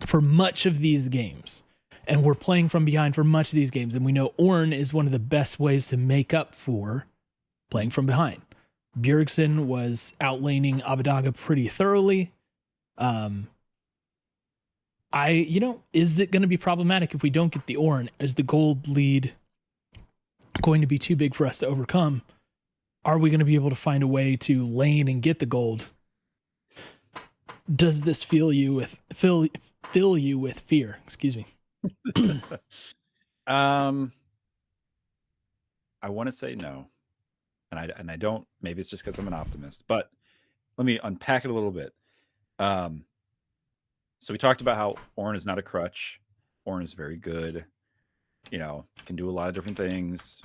[SPEAKER 1] for much of these games. And we're playing from behind for much of these games. And we know Ornn is one of the best ways to make up for playing from behind. Bjergsen was outlaning Abbedagge pretty thoroughly. Is it going to be problematic if we don't get the Ornn? Is the gold lead going to be too big for us to overcome? Are we going to be able to find a way to lane and get the gold? Does this fill you with fear? Excuse me.
[SPEAKER 2] I want to say no, and I don't. Maybe it's just because I'm an optimist. But let me unpack it a little bit. So we talked about how Ornn is not a crutch. Ornn is very good. Can do a lot of different things.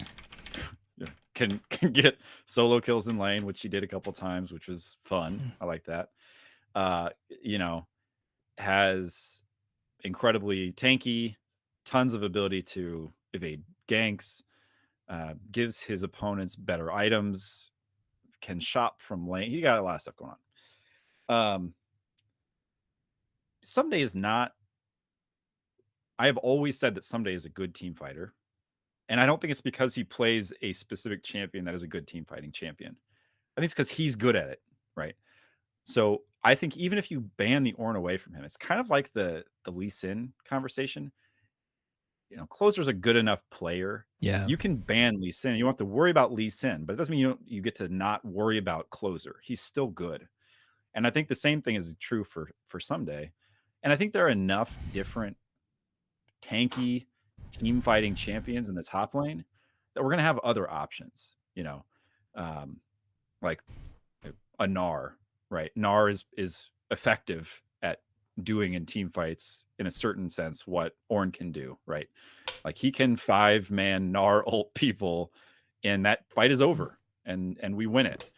[SPEAKER 2] Can get solo kills in lane, which he did a couple times, which was fun. I like that. Has incredibly tanky, tons of ability to evade ganks, gives his opponents better items, can shop from lane. He got a lot of stuff going on. Ssumday is not. I have always said that Ssumday is a good team fighter. And I don't think it's because he plays a specific champion that is a good team fighting champion. I think it's because he's good at it, right? So I think even if you ban the Ornn away from him, it's kind of like the Lee Sin conversation. Closer's a good enough player.
[SPEAKER 1] Yeah.
[SPEAKER 2] You can ban Lee Sin. You don't have to worry about Lee Sin, but it doesn't mean you get to not worry about Closer. He's still good. And I think the same thing is true for Ssumday. And I think there are enough different tanky team fighting champions in the top lane that we're going to have other options, like a Gnar, right? Gnar is effective at doing in team fights in a certain sense what Ornn can do, right? Like he can 5-man Gnar ult people and that fight is over and we win it.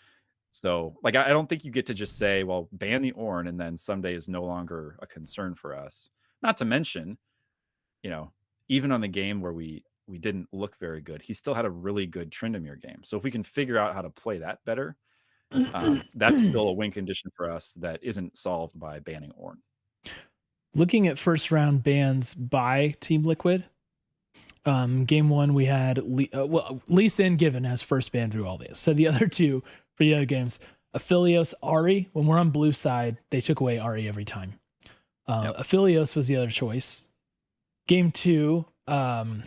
[SPEAKER 2] So like I don't think you get to just say, well, ban the Ornn and then Ssumday is no longer a concern for us. Not to mention, even on the game where we didn't look very good, he still had a really good Tryndamere game. So if we can figure out how to play that better, that's still a win condition for us that isn't solved by banning Ornn.
[SPEAKER 1] Looking at first round bans by Team Liquid, game 1 we had Lee Sin given as first ban through all these. So the other two for the other games, Aphelios, Ahri. When we're on blue side, they took away Ahri every time. Aphelios was the other choice. Game 2, when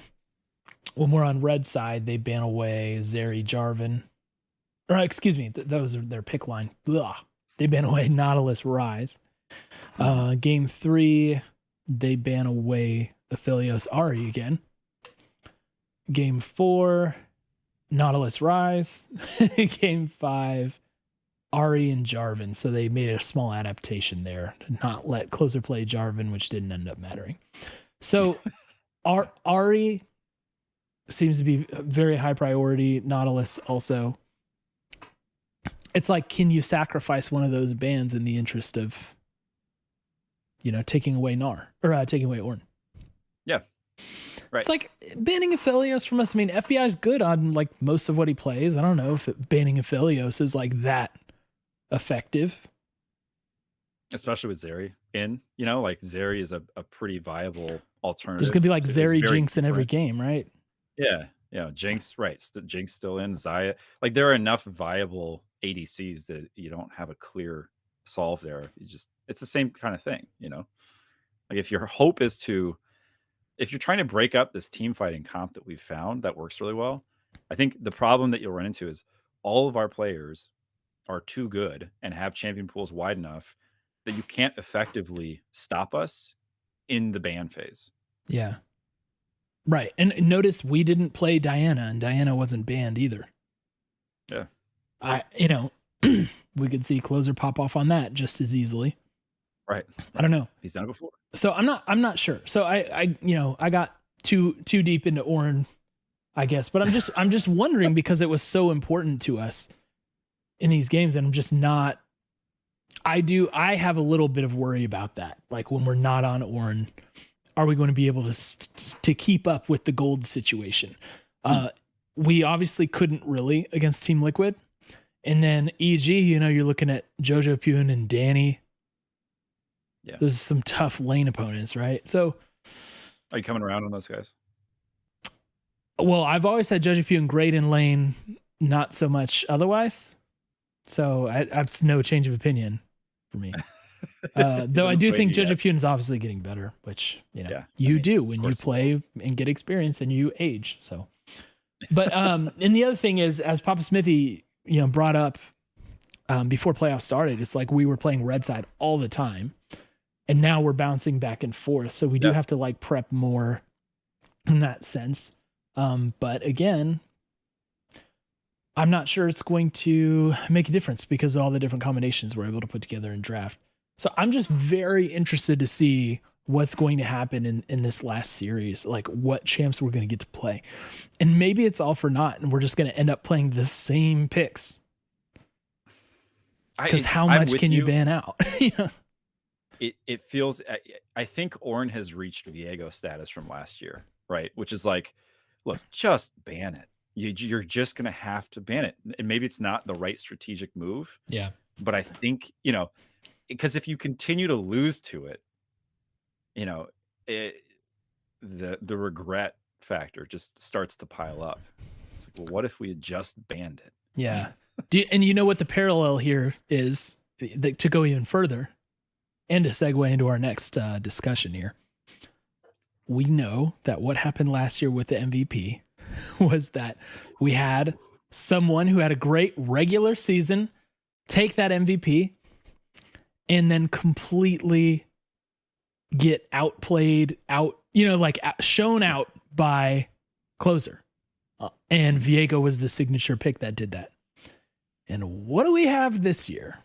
[SPEAKER 1] we're on red side, they ban away Zeri, Jarvan. Or excuse me, those are their pick line. Ugh. They ban away Nautilus, Rise. Game 3, they ban away Aphelios, Ahri again. Game 4, Nautilus, Rise. Game 5, Ahri and Jarvan. So they made a small adaptation there to not let Closer play Jarvan, which didn't end up mattering. So Ahri seems to be a very high priority. Nautilus also. It's like, can you sacrifice one of those bans in the interest of, taking away Gnar or taking away Ornn?
[SPEAKER 2] Yeah. Right.
[SPEAKER 1] It's like banning Aphelios from us. I mean, FBI is good on like most of what he plays. I don't know if banning Aphelios is like that effective.
[SPEAKER 2] Especially with Zeri in, like Zeri is a pretty viable alternative.
[SPEAKER 1] There's going to be like Zeri Jinx in every game, right?
[SPEAKER 2] Yeah. Jinx, right. Jinx still in, Xayah. Like there are enough viable ADCs that you don't have a clear solve there. It's the same kind of thing, Like if your hope is if you're trying to break up this team fighting comp that we've found that works really well, I think the problem that you'll run into is all of our players are too good and have champion pools wide enough that you can't effectively stop us in the ban phase.
[SPEAKER 1] Yeah. Right. And notice we didn't play Diana and Diana wasn't banned either.
[SPEAKER 2] Yeah.
[SPEAKER 1] We could see Closer pop off on that just as easily.
[SPEAKER 2] Right.
[SPEAKER 1] I don't know.
[SPEAKER 2] He's done it before.
[SPEAKER 1] So I'm not sure. So I got too deep into Ornn, I guess, but I'm just wondering because it was so important to us in these games, and I'm just not. I have a little bit of worry about that. Like when we're not on Ornn, are we going to be able to keep up with the gold situation? We obviously couldn't really against Team Liquid, and then EG. You're looking at Jojo Pune and Danny.
[SPEAKER 2] Yeah.
[SPEAKER 1] Those are some tough lane opponents, right? So
[SPEAKER 2] are you coming around on those guys?
[SPEAKER 1] Well, I've always had Jojo Pune great in lane, not so much otherwise. So that's no change of opinion for me. Though I do think Jojo Pune is obviously getting better, which you do when you play and get experience and you age. So, but and the other thing is, as Papa Smithy brought up before playoffs started, it's like we were playing red side all the time. And now we're bouncing back and forth. So we do have to like prep more in that sense. But again, I'm not sure it's going to make a difference because of all the different combinations we're able to put together in draft. So I'm just very interested to see what's going to happen in this last series, like what champs we're going to get to play. And maybe it's all for naught and we're just going to end up playing the same picks. Because how much can you ban out? Yeah.
[SPEAKER 2] It feels, I think Ornn has reached Viego status from last year, right? Which is like, look, just ban it. You're just going to have to ban it. And maybe it's not the right strategic move.
[SPEAKER 1] Yeah.
[SPEAKER 2] But I think, because if you continue to lose to it, the regret factor just starts to pile up. It's like, well, what if we had just banned it?
[SPEAKER 1] Yeah. And you know what the parallel here is, to go even further and to segue into our next discussion here. We know that what happened last year with the MVP was that we had someone who had a great regular season take that MVP and then completely get outplayed, shown out by closer. And Viego was the signature pick that did that. And what do we have this year?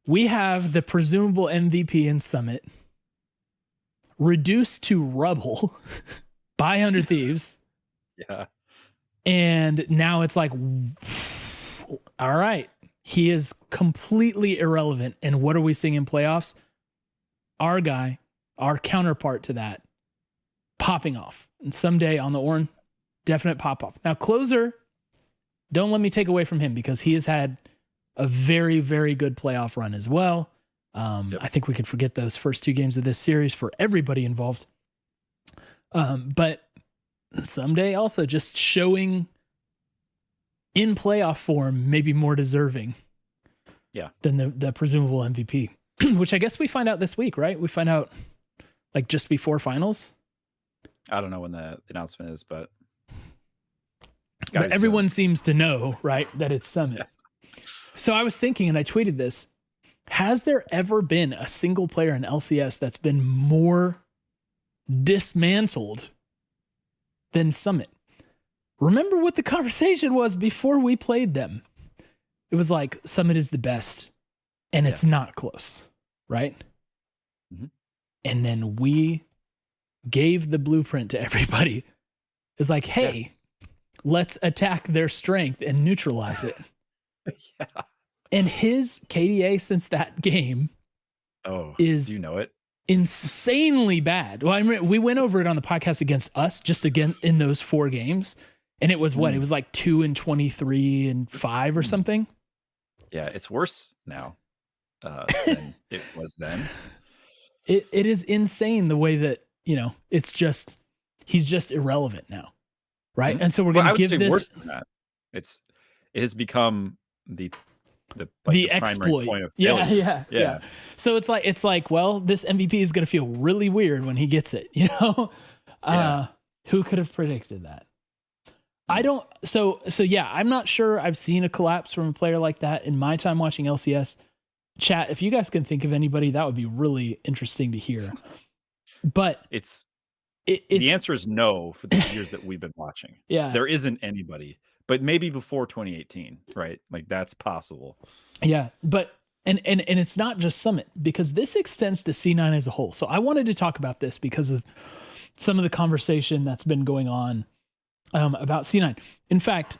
[SPEAKER 1] We have the presumable MVP in Summit reduced to rubble by 100 Thieves.
[SPEAKER 2] Yeah.
[SPEAKER 1] And now it's like, all right, he is completely irrelevant. And what are we seeing in playoffs? Our guy, our counterpart to that, popping off. And Ssumday on the Ornn, definite pop off. Now, closer, don't let me take away from him because he has had a very, very good playoff run as well. Yep. I think we could forget those first 2 games of this series for everybody involved. But Ssumday also just showing in playoff form, maybe more deserving than the presumable MVP, which I guess we find out this week, right? We find out like just before finals.
[SPEAKER 2] I don't know when the announcement is, but
[SPEAKER 1] everyone seems to know, right, that it's Summit. Yeah. So I was thinking, and I tweeted this, has there ever been a single player in LCS that's been more dismantled than Summit? Remember what the conversation was before we played them. It was like, Summit is the best, and it's not close, right? Mm-hmm. And then we gave the blueprint to everybody. It's like, hey, let's attack their strength and neutralize it. Yeah. And his KDA since that game is,
[SPEAKER 2] do you know it?
[SPEAKER 1] Insanely bad. Well, I mean, we went over it on the podcast against us, just again in those 4 games. And it was it was like 2 and 23 and 5 or something.
[SPEAKER 2] Yeah, it's worse now than it was then.
[SPEAKER 1] It is insane the way that, it's just, he's just irrelevant now. Right. Mm-hmm. And so we're going to give this
[SPEAKER 2] worse than that. It has become the
[SPEAKER 1] exploit
[SPEAKER 2] point of
[SPEAKER 1] failure. Yeah. So it's like, well, this MVP is going to feel really weird when he gets it, Who could have predicted that? I don't. So yeah, I'm not sure I've seen a collapse from a player like that in my time watching LCS. Chat, if you guys can think of anybody, that would be really interesting to hear. But
[SPEAKER 2] it's the answer is no for the years that we've been watching.
[SPEAKER 1] Yeah.
[SPEAKER 2] There isn't anybody. But maybe before 2018, right? Like that's possible.
[SPEAKER 1] Yeah, but and it's not just Summit because this extends to C9 as a whole. So I wanted to talk about this because of some of the conversation that's been going on about C9. In fact,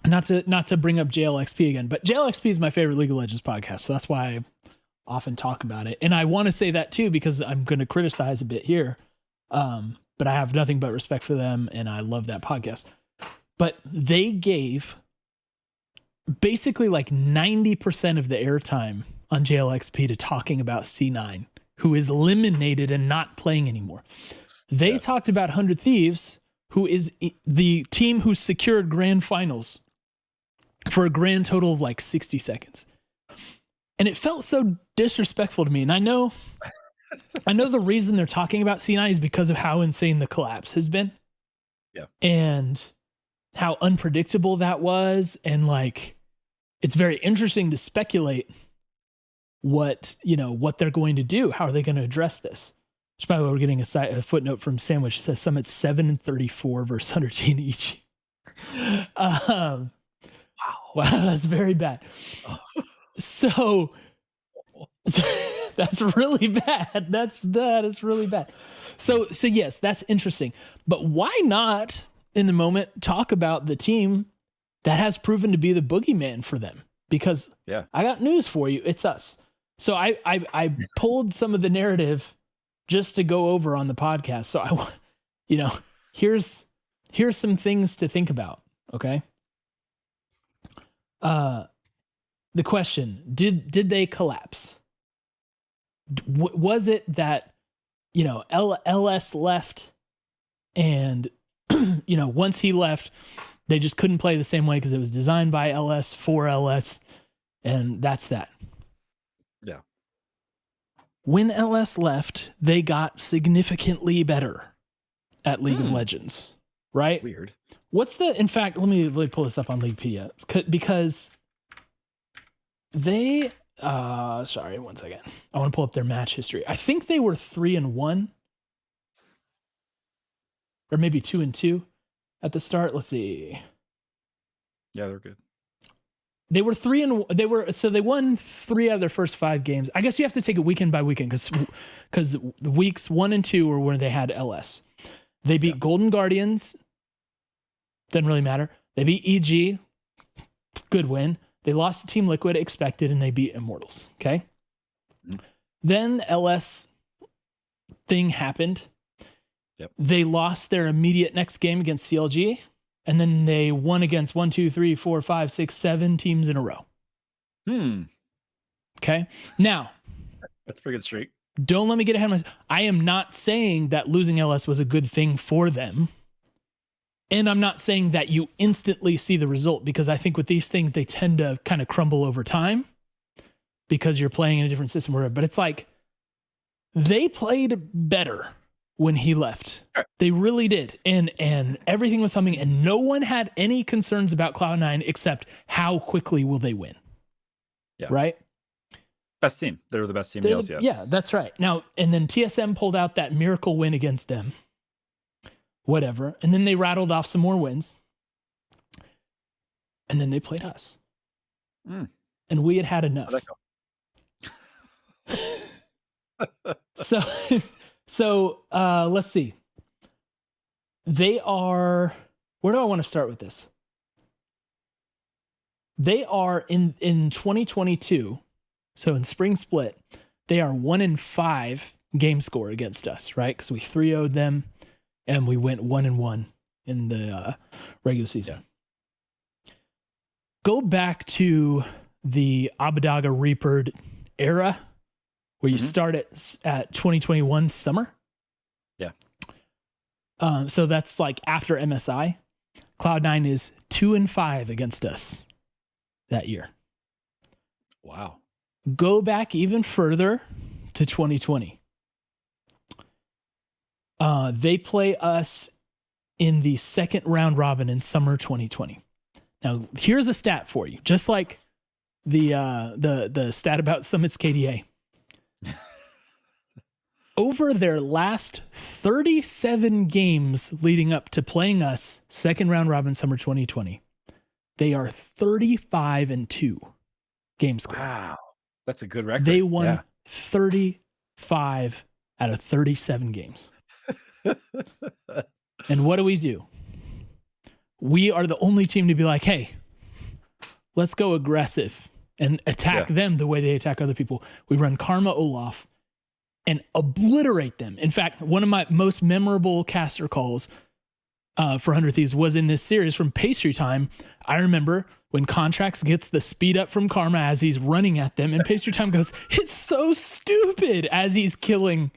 [SPEAKER 1] not to bring up JLXP again, but JLXP is my favorite League of Legends podcast, so that's why I often talk about it. And I want to say that too because I'm going to criticize a bit here, but I have nothing but respect for them, and I love that podcast. But they gave basically like 90% of the airtime on JLXP to talking about C9, who is eliminated and not playing anymore. They talked about 100 Thieves, who is the team who secured Grand Finals for a grand total of like 60 seconds. And it felt so disrespectful to me. And I know the reason they're talking about C9 is because of how insane the collapse has been.
[SPEAKER 2] Yeah.
[SPEAKER 1] And how unpredictable that was. And like, it's very interesting to speculate what they're going to do. How are they going to address this? Which, by the way, we're getting a footnote from Sandwich. It says Summit 7-34 versus 100 each. Wow,
[SPEAKER 2] Wow.
[SPEAKER 1] that's very bad. So that's really bad. That is really bad. So yes, that's interesting. But why not in the moment talk about the team that has proven to be the boogeyman for them? Because
[SPEAKER 2] Yeah.
[SPEAKER 1] I got news for you. It's us. So I pulled some of the narrative just to go over on the podcast. So I want, here's some things to think about. Okay. The question, did they collapse? Was it that, LS left and, once he left, they just couldn't play the same way because it was designed by LS for LS, and that's that.
[SPEAKER 2] Yeah.
[SPEAKER 1] When LS left, they got significantly better at League of Legends, right?
[SPEAKER 2] Weird.
[SPEAKER 1] In fact, let me pull this up on Leaguepedia because they, sorry, one second. I want to pull up their match history. I think they were 3-1 or maybe 2-2 at the start. Let's see.
[SPEAKER 2] Yeah, they're good.
[SPEAKER 1] They were they won 3 out of their first 5 games. I guess you have to take it weekend by weekend because the weeks 1 and 2 were where they had LS. They beat Golden Guardians. Doesn't really matter. They beat EG. Good win. They lost to Team Liquid, expected, and they beat Immortals. Okay.
[SPEAKER 2] Mm-hmm.
[SPEAKER 1] Then LS thing happened.
[SPEAKER 2] Yep.
[SPEAKER 1] They lost their immediate next game against CLG. And then they won against 1, 2, 3, 4, 5, 6, 7 teams in a row. Okay. Now,
[SPEAKER 2] that's a pretty good streak.
[SPEAKER 1] Don't let me get ahead of myself. I am not saying that losing LS was a good thing for them. And I'm not saying that you instantly see the result, because I think with these things, they tend to kind of crumble over time because you're playing in a different system. But it's like they played better when he left.
[SPEAKER 2] Sure.
[SPEAKER 1] They really did. And everything was humming, and no one had any concerns about Cloud9 except how quickly will they win.
[SPEAKER 2] Yeah.
[SPEAKER 1] Right?
[SPEAKER 2] Best team. They were the best team in the LCS.
[SPEAKER 1] Yeah, that's right. Now, and then TSM pulled out that miracle win against them. Whatever. And then they rattled off some more wins. And then they played us. And we had enough. So let's see. They are, where do I want to start with this? They are in 2022. So in spring split, they are 1-5 game score against us, right? Because we 3-0'd them and we went 1-1 in the regular season. Go back to the Abbedagge Reapered era, where you start at 2021 summer.
[SPEAKER 2] Yeah.
[SPEAKER 1] So that's like after MSI. Cloud9 is 2-5 against us that year.
[SPEAKER 2] Wow.
[SPEAKER 1] Go back even further to 2020. They play us in the second round robin in summer 2020. Now, here's a stat for you, just like the stat about Summit's KDA. Over their last 37 games leading up to playing us second round robin summer 2020, they are 35-2 game score.
[SPEAKER 2] Wow. That's a good record.
[SPEAKER 1] They won 35 out of 37 games. And what do? We are the only team to be like, hey, let's go aggressive and attack them the way they attack other people. We run Karma Olaf and obliterate them. In fact, one of my most memorable caster calls for 100 Thieves was in this series from Pastry Time. I remember when Contracts gets the speed up from Karma as he's running at them, and Pastry Time goes, "It's so stupid," as he's killing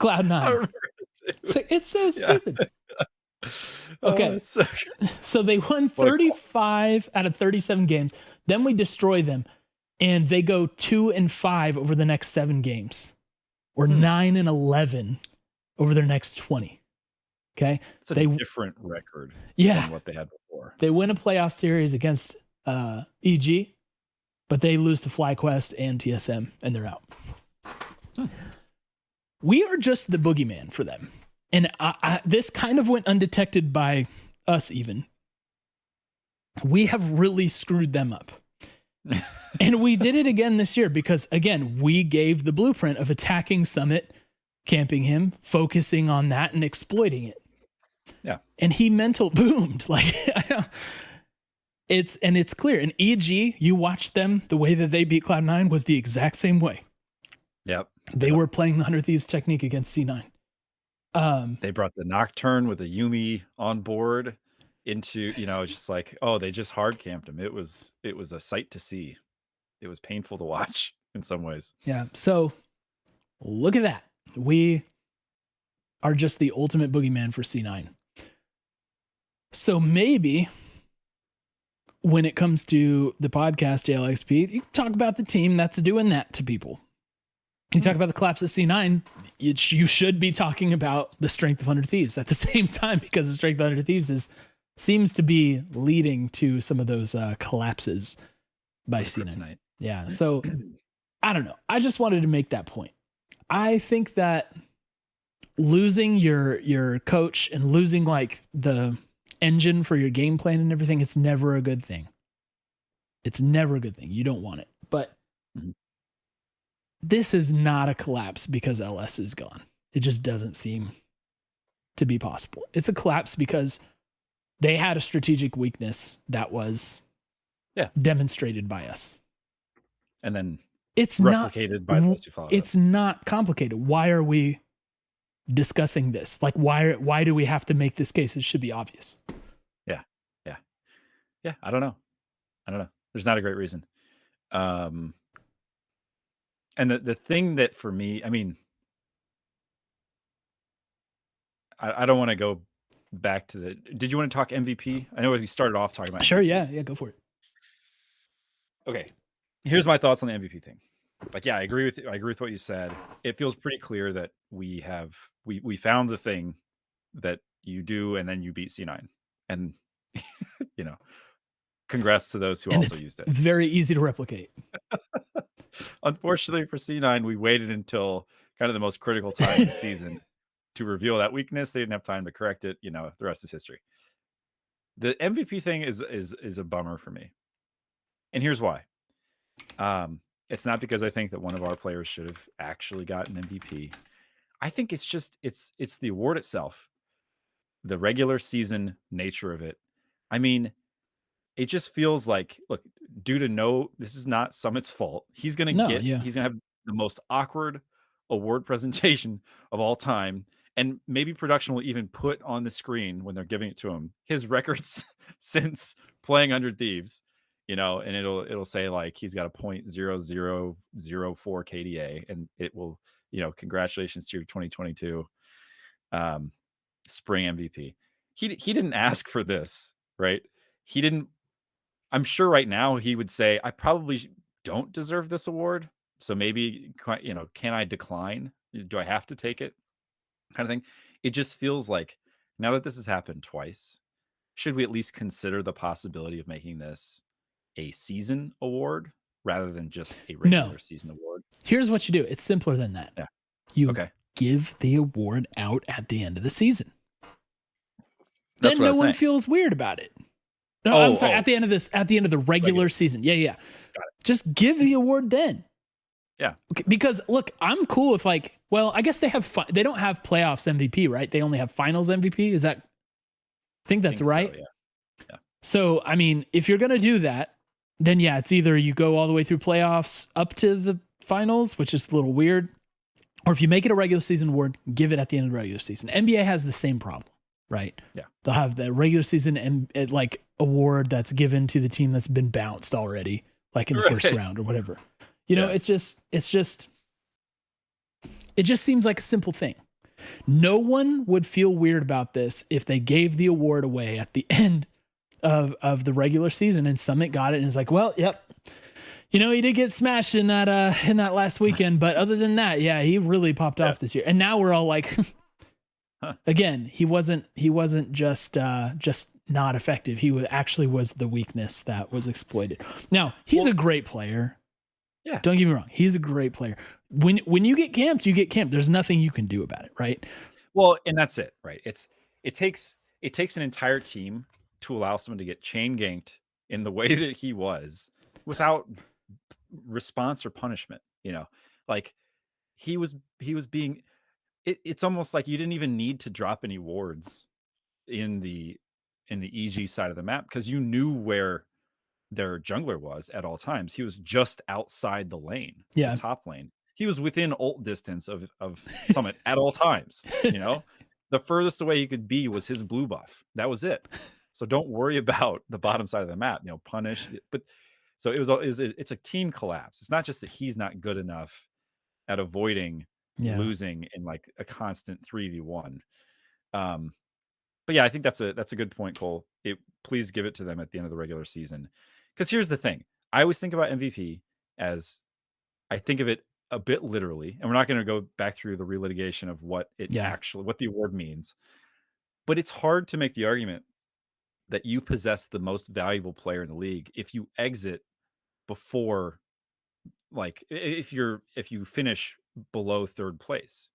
[SPEAKER 1] Cloud9. It's so stupid. Okay. So they won 35 out of 37 games. Then we destroy them, and they go 2-5 over the next 7 games, or 9-11 over their next 20. Okay.
[SPEAKER 2] It's a different record than what they had before.
[SPEAKER 1] They win a playoff series against EG, but they lose to FlyQuest and TSM, and they're out. We are just the boogeyman for them. And this kind of went undetected by us even. we have really screwed them up. And we did it again this year because, again, we gave the blueprint of attacking Summit, camping him, focusing on that and exploiting it.
[SPEAKER 2] Yeah.
[SPEAKER 1] And he mental boomed. Like, it's clear. And EG, you watched them, the way that they beat Cloud9 was the exact same way.
[SPEAKER 2] Yep.
[SPEAKER 1] They were playing the 100 Thieves technique against C9.
[SPEAKER 2] They brought the Nocturne with a Yumi on board into, just like, they just hard camped him. It was a sight to see. It was painful to watch in some ways.
[SPEAKER 1] Yeah. So look at that. We are just the ultimate boogeyman for C9. So maybe when it comes to the podcast, JLXP, you talk about the team that's doing that to people. You talk about the collapse of C9, you should be talking about the strength of 100 Thieves at the same time, because the strength of 100 Thieves seems to be leading to some of those collapses by C9. Tonight. Yeah. So I don't know. I just wanted to make that point. I think that losing your coach and losing like the engine for your game plan and everything, it's never a good thing. It's never a good thing. You don't want it. But this is not a collapse because LS is gone. It just doesn't seem to be possible. It's a collapse because they had a strategic weakness that was demonstrated by us. And then it's replicated by those who follow. It's not complicated. Why are we discussing this? Like, why do we have to make this case? It should be obvious.
[SPEAKER 2] Yeah. I don't know. There's not a great reason. And the thing that for me, I mean, I don't want to go back to did you want to talk MVP? I know we started off talking about
[SPEAKER 1] Sure,
[SPEAKER 2] MVP.
[SPEAKER 1] Yeah, go for it.
[SPEAKER 2] Okay. Here's my thoughts on the MVP thing. Like, I agree with what you said. It feels pretty clear that we found the thing that you do, and then you beat C9. And congrats to those who also used it.
[SPEAKER 1] Very easy to replicate.
[SPEAKER 2] Unfortunately for C9, we waited until kind of the most critical time in the season to reveal that weakness. They didn't have time to correct it. The rest is history. The MVP thing is a bummer for me. And here's why. It's not because I think that one of our players should have actually gotten MVP. I think it's just it's the award itself. The regular season nature of it. I mean, it just feels like, look, this is not Summit's fault. He's gonna have the most awkward award presentation of all time, and maybe production will even put on the screen when they're giving it to him his records since playing 100 Thieves, and it'll say like he's got a .0004 KDA, and it will, congratulations to your 2022 spring MVP. He didn't ask for this, right? He didn't. I'm sure right now he would say, I probably don't deserve this award. So maybe, can I decline? Do I have to take it? Kind of thing. It just feels like now that this has happened twice, should we at least consider the possibility of making this a season award rather than just a regular season award?
[SPEAKER 1] Here's what you do. It's simpler than that.
[SPEAKER 2] Yeah.
[SPEAKER 1] You give the award out at the end of the season.
[SPEAKER 2] That's
[SPEAKER 1] then no one feels weird about it. No, I'm sorry. At the end of the regular season. Yeah. Just give the award then.
[SPEAKER 2] Yeah.
[SPEAKER 1] Okay, because look, I'm cool with I guess they don't have playoffs MVP, right? They only have finals MVP. Is that? I think that's right.
[SPEAKER 2] So, yeah.
[SPEAKER 1] So, I mean, if you're going to do that, then it's either you go all the way through playoffs up to the finals, which is a little weird, or if you make it a regular season award, give it at the end of the regular season. NBA has the same problem. Right.
[SPEAKER 2] Yeah.
[SPEAKER 1] They'll have the regular season and award that's given to the team that's been bounced already, like in the first round or whatever. It just seems like a simple thing. No one would feel weird about this if they gave the award away at the end of the regular season and Summit got it and it's like, well, yep. He did get smashed in that last weekend, but other than that, he really popped off this year. And now we're all like, again, he wasn't just not effective. He actually was the weakness that was exploited. Now, he's a great player.
[SPEAKER 2] Yeah.
[SPEAKER 1] Don't get me wrong. He's a great player. When you get camped, you get camped. There's nothing you can do about it, right?
[SPEAKER 2] Well, and that's it, right? It takes an entire team to allow someone to get chain ganked in the way that he was without response or punishment, like he was being it's almost like you didn't even need to drop any wards in the EG side of the map because you knew where their jungler was at all times. He was just outside the lane,
[SPEAKER 1] Yeah.
[SPEAKER 2] the top lane. He was within ult distance of Summit at all times. The furthest away he could be was his blue buff. That was it. So don't worry about the bottom side of the map. Punish. But so it's a team collapse. It's not just that he's not good enough at avoiding losing in like a constant 3v1. But yeah, I think that's a good point, Cole. Please give it to them at the end of the regular season. Because here's the thing. I always think about MVP as I think of it a bit literally, and we're not going to go back through the relitigation of what the award means. But it's hard to make the argument that you possess the most valuable player in the league if you exit before, like, if you finish below third place.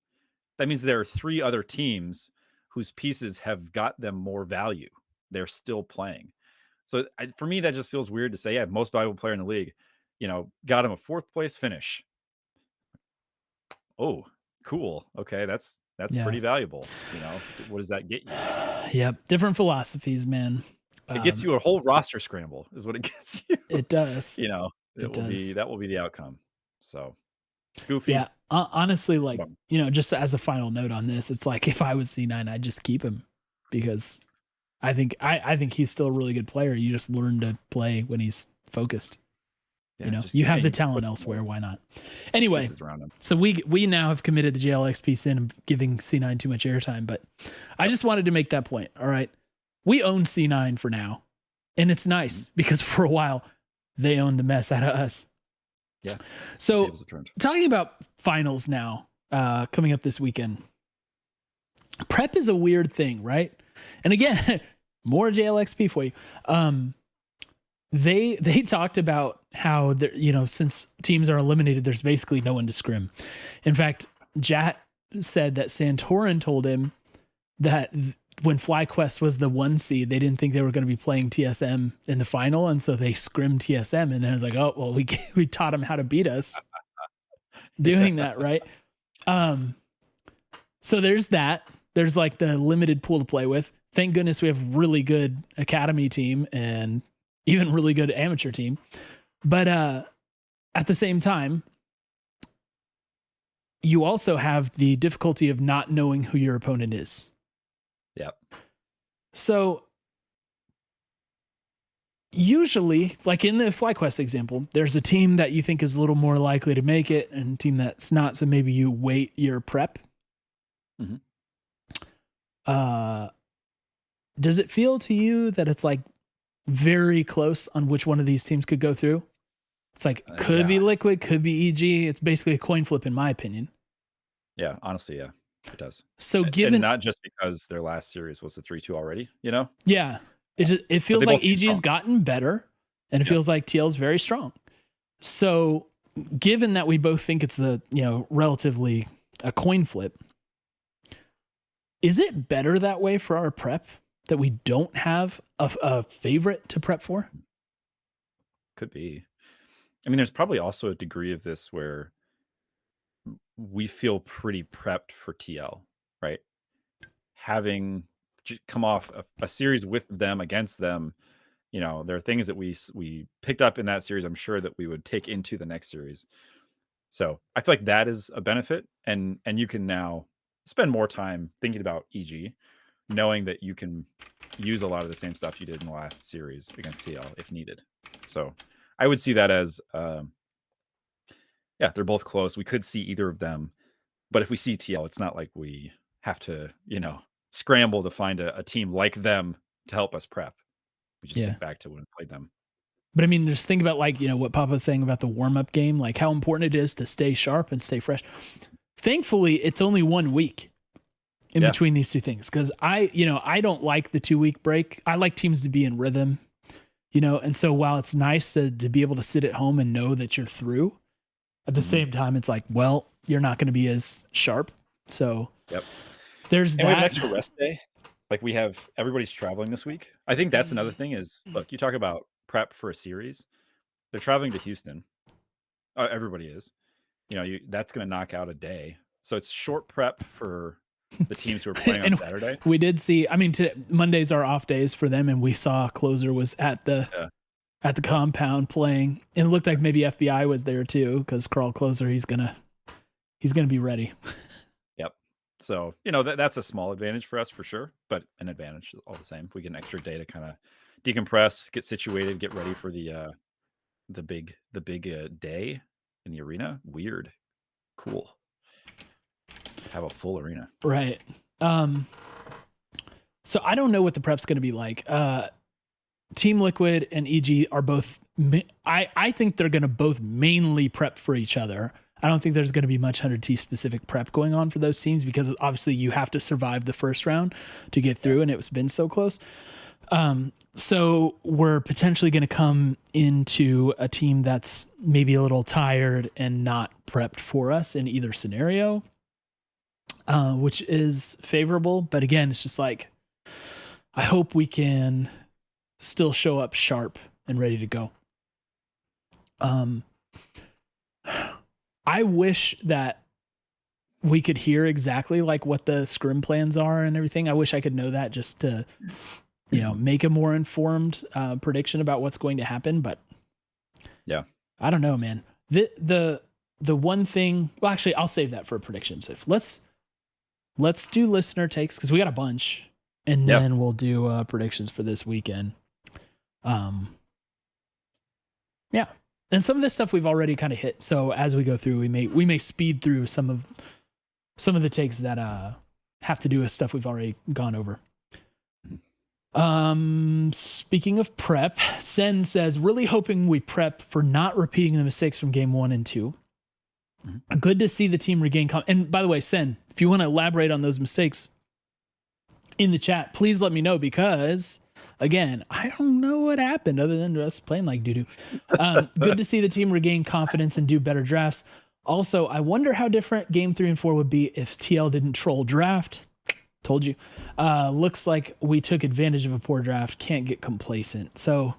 [SPEAKER 2] That means there are 3 other teams whose pieces have got them more value. They're still playing. So for me, that just feels weird to say, most valuable player in the league, got him a 4th place finish. Oh, cool. Okay, that's pretty valuable. What does that get you?
[SPEAKER 1] Yep, different philosophies, man.
[SPEAKER 2] It gets you a whole roster scramble, is what it gets you.
[SPEAKER 1] It does.
[SPEAKER 2] That will be the outcome. So goofy.
[SPEAKER 1] Yeah, honestly, like just as a final note on this, it's like if I was C9, I'd just keep him because I think he's still a really good player. You just learn to play when he's focused. You have the talent elsewhere. Why not? Anyway, so we now have committed the JLXP sin of giving C9 too much airtime, but I just wanted to make that point. All right, we own C9 for now, and it's nice because for a while they owned the mess out of us.
[SPEAKER 2] Yeah.
[SPEAKER 1] So talking about finals now, coming up this weekend, prep is a weird thing, right? And again, more JLXP for you. They talked about how since teams are eliminated, there's basically no one to scrim. In fact, Jat said that Santorin told him that when FlyQuest was the 1 seed, they didn't think they were going to be playing TSM in the final, and so they scrimmed TSM, and then it was like, oh well, we taught them how to beat us doing that, right? So there's that. There's like the limited pool to play with. Thank goodness we have really good academy team and even really good amateur team. But at the same time, you also have the difficulty of not knowing who your opponent is.
[SPEAKER 2] Yep.
[SPEAKER 1] So usually, like in the FlyQuest example, there's a team that you think is a little more likely to make it and a team that's not. So maybe you wait your prep.
[SPEAKER 2] Mm-hmm.
[SPEAKER 1] Does it feel to you that it's like very close on which one of these teams could go through? It's like, could be Liquid, could be EG. It's basically a coin flip in my opinion.
[SPEAKER 2] Yeah, honestly, yeah, it does.
[SPEAKER 1] So
[SPEAKER 2] and not just because their last series was a 3-2 already,
[SPEAKER 1] Yeah. It feels like EG's gotten better and it feels like TL's very strong. So given that we both think it's relatively a coin flip, is it better that way for our prep that we don't have a favorite to prep for?
[SPEAKER 2] Could be. I mean, there's probably also a degree of this where we feel pretty prepped for TL, right? Having come off a series with them, against them, there are things that we picked up in that series, I'm sure that we would take into the next series. So I feel like that is a benefit, and you can now spend more time thinking about EG, knowing that you can use a lot of the same stuff you did in the last series against TL if needed. So I would see that as, they're both close. We could see either of them, but if we see TL, it's not like we have to, scramble to find a team like them to help us prep. We just think back to when we played them.
[SPEAKER 1] But I mean, just think about what Papa's saying about the warm-up game, like how important it is to stay sharp and stay fresh. Thankfully, it's only 1 week in between these two things. Cause I don't like the 2-week break. I like teams to be in rhythm, and so while it's nice to be able to sit at home and know that you're through, at the same time, it's like, well, you're not going to be as sharp. So there's that.
[SPEAKER 2] We have an extra rest day. Like everybody's traveling this week. I think that's another thing is, look, you talk about prep for a series. They're traveling to Houston. Everybody is. That's going to knock out a day. So it's short prep for the teams who are playing on Saturday.
[SPEAKER 1] We did see, Mondays are off days for them, and we saw Closer was at the compound playing, and it looked like maybe FBI was there too, because Carl Closer, he's gonna be ready.
[SPEAKER 2] Yep. So that's a small advantage for us for sure, but an advantage all the same. If we get an extra day to kind of decompress, get situated, get ready for the big day in the arena. Weird, cool. Have a full arena,
[SPEAKER 1] right? So I don't know what the prep's going to be like. Team Liquid and EG are both. I think they're going to both mainly prep for each other. I don't think there's going to be much 100T specific prep going on for those teams, because obviously you have to survive the first round to get through, and it's been so close. So we're potentially going to come into a team that's maybe a little tired and not prepped for us in either scenario, which is favorable. But again, it's just like, I hope we can still show up sharp and ready to go. I wish that we could hear exactly like what the scrim plans are and everything. I wish I could know that, just to, make a more informed prediction about what's going to happen. But
[SPEAKER 2] yeah,
[SPEAKER 1] I don't know, man. The one thing, well, actually, I'll save that for predictions. Let's do listener takes, because we got a bunch, and then we'll do predictions for this weekend. Yeah. And some of this stuff we've already kind of hit. So as we go through, we may speed through some of the takes that have to do with stuff we've already gone over. Speaking of prep, Sen says, really hoping we prep for not repeating the mistakes from game 1 and 2. Mm-hmm. Good to see the team regain and by the way, Sen, if you want to elaborate on those mistakes in the chat, please let me know, because again, I don't know what happened other than us playing like doo-doo. Good to see the team regain confidence and do better drafts. Also, I wonder how different game 3 and 4 would be if TL didn't troll draft. Told you. Looks like we took advantage of a poor draft. Can't get complacent. So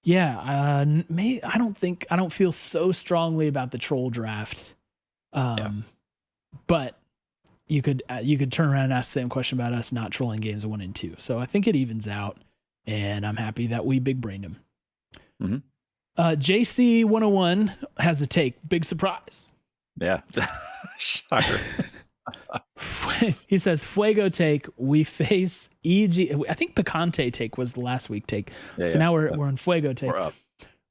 [SPEAKER 1] yeah, I don't feel so strongly about the troll draft. But you could turn around and ask the same question about us not trolling games 1 and 2. So I think it evens out, and I'm happy that we big brained him.
[SPEAKER 2] Mm-hmm.
[SPEAKER 1] JC 101 has a take. Big surprise.
[SPEAKER 2] Yeah. Shocker.
[SPEAKER 1] He says, Fuego take, we face EG. I think Picante take was the last week take. Now we're on Fuego take.
[SPEAKER 2] We're up.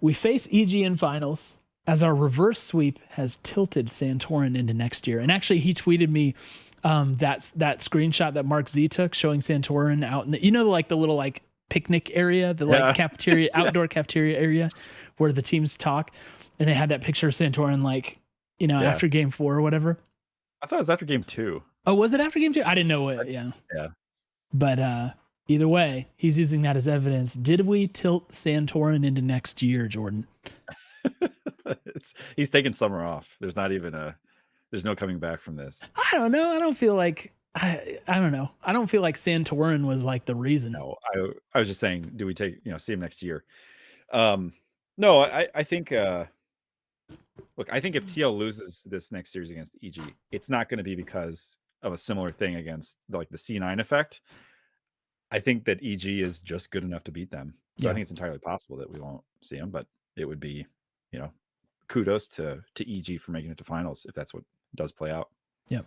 [SPEAKER 1] We face EG in finals, as our reverse sweep has tilted Santorin into next year. And actually, he tweeted me that screenshot that Mark Z took showing Santorin out in the, like the little like picnic area, the like cafeteria, outdoor cafeteria area where the teams talk. And they had that picture of Santorin after game 4 or whatever.
[SPEAKER 2] I thought it was after game 2.
[SPEAKER 1] Oh, was it after game 2? I didn't know it. Yeah. But either way, he's using that as evidence. Did we tilt Santorin into next year, Jordan?
[SPEAKER 2] He's taking summer off. There's no coming back from this.
[SPEAKER 1] I don't know. I don't feel like I don't know. I don't feel like Santorin was like the reason.
[SPEAKER 2] No, I was just saying, do we see him next year? No, I think look, I think if TL loses this next series against EG, it's not going to be because of a similar thing against like the C9 effect. I think that EG is just good enough to beat them. So I think it's entirely possible that we won't see them, but it would be, kudos to EG for making it to finals if that's what does play out.
[SPEAKER 1] Yep.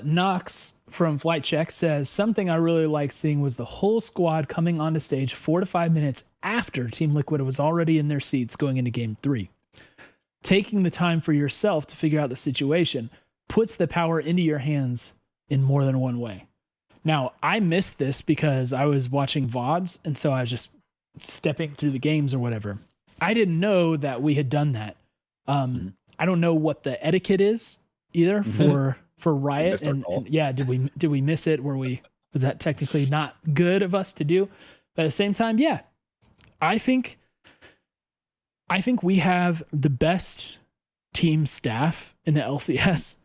[SPEAKER 1] Knox from Flight Check says, something I really like seeing was the whole squad coming onto stage 4 to 5 minutes after Team Liquid was already in their seats going into game 3. Taking the time for yourself to figure out the situation puts the power into your hands in more than one way. Now, I missed this because I was watching VODs, and so I was just stepping through the games or whatever. I didn't know that we had done that. I don't know what the etiquette is either for Riot, and did we miss it? Was that technically not good of us to do? But at the same time, I think we have the best team staff in the LCS.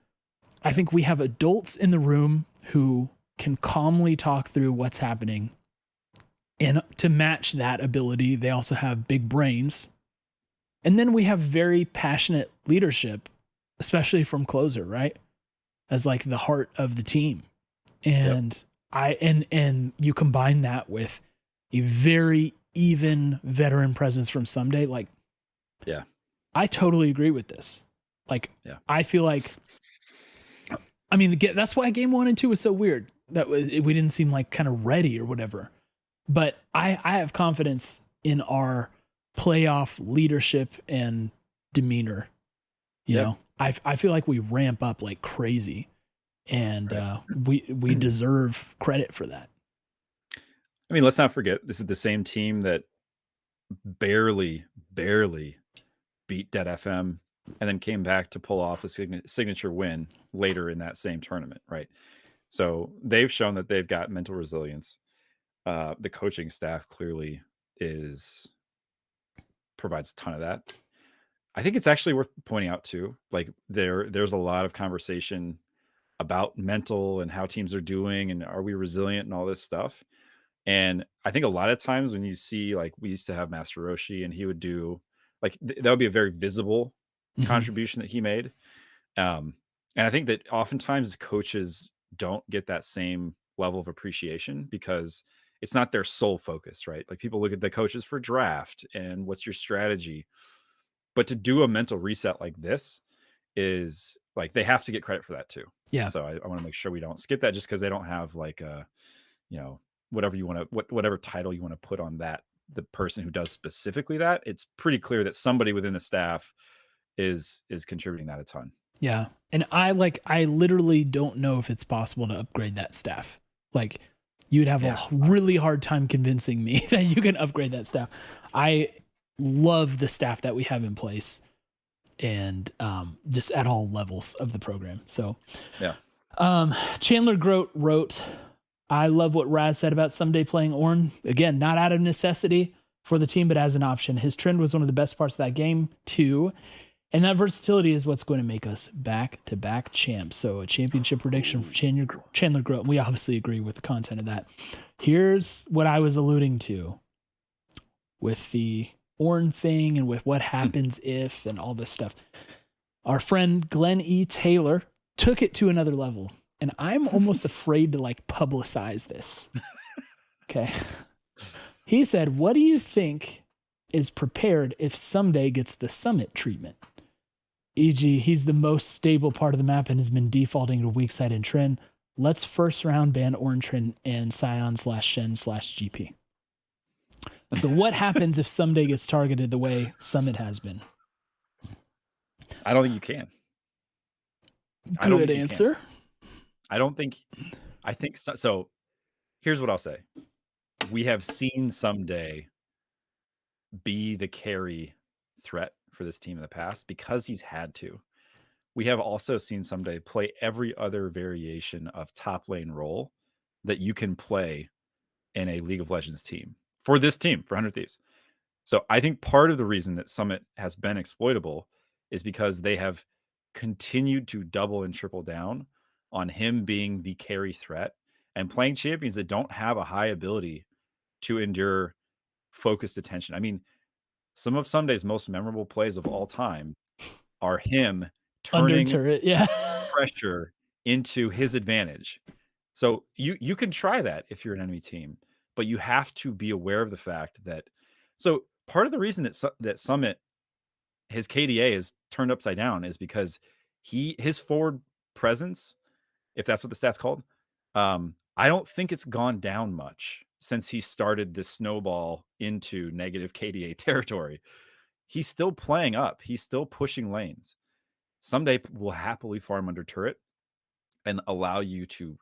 [SPEAKER 1] I think we have adults in the room who can calmly talk through what's happening. And to match that ability, they also have big brains. And then we have very passionate leadership, especially from closer, right? As like the heart of the team. And and you combine that with a very even veteran presence from Ssumday. Like,
[SPEAKER 2] Yeah.
[SPEAKER 1] I totally agree with this. Like, I feel like, I mean, that's why game 1 and 2 was so weird, that we didn't seem like kind of ready or whatever. But I have confidence in our playoff leadership and demeanor. You know, I feel like we ramp up like crazy, and we deserve credit for that.
[SPEAKER 2] I mean, let's not forget, this is the same team that barely beat Dead FM and then came back to pull off a signature win later in that same tournament, right? So they've shown that they've got mental resilience. The coaching staff clearly provides a ton of that. I think it's actually worth pointing out too, like there's a lot of conversation about mental and how teams are doing and are we resilient and all this stuff. And I think a lot of times when you see, like, we used to have Master Roshi and he would do like that would be a very visible contribution that he made. And I think that oftentimes coaches don't get that same level of appreciation because it's not their sole focus, right? Like, people look at the coaches for draft and what's your strategy. But to do a mental reset like this is like, they have to get credit for that too.
[SPEAKER 1] Yeah.
[SPEAKER 2] So I want to make sure we don't skip that just because they don't have like a, whatever you want to, whatever title you want to put on that, the person who does specifically that. It's pretty clear that somebody within the staff is contributing that a ton.
[SPEAKER 1] Yeah. And I literally don't know if it's possible to upgrade that staff. Like, you'd have a really hard time convincing me that you can upgrade that staff. I love the staff that we have in place, and just at all levels of the program. So Chandler Grote wrote, I love what Raz said about Ssumday playing Ornn. Again, not out of necessity for the team, but as an option. His trend was one of the best parts of that game too. And that versatility is what's going to make us back-to-back champs. So a championship prediction for Chandler Grote. We obviously agree with the content of that. Here's what I was alluding to with the Ornn thing and with what happens if and all this stuff. Our friend Glenn E. Taylor took it to another level. And I'm almost afraid to like publicize this. Okay. He said, what do you think is prepared if Ssumday gets the summit treatment? E.g., he's the most stable part of the map and has been defaulting to weak side and trend. Let's first round ban Ornn trend and Scion/Shen/GP. So what happens if Ssumday gets targeted the way Summit has been?
[SPEAKER 2] I don't think you can.
[SPEAKER 1] Good answer.
[SPEAKER 2] I think so. So here's what I'll say. We have seen Ssumday be the carry threat for this team in the past because he's had to. We have also seen Ssumday play every other variation of top lane role that you can play in a League of Legends team for this team, for 100 Thieves. So I think part of the reason that Summit has been exploitable is because they have continued to double and triple down on him being the carry threat and playing champions that don't have a high ability to endure focused attention. I mean, some of Ssumday's most memorable plays of all time are him turning pressure into his advantage. So you can try that if you're an enemy team, but you have to be aware of the fact that. So part of the reason that Summit, his KDA is turned upside down is because his forward presence, if that's what the stat's called, I don't think it's gone down much since he started this snowball into negative KDA territory. He's still playing up. He's still pushing lanes. Ssumday will happily farm under turret and allow you to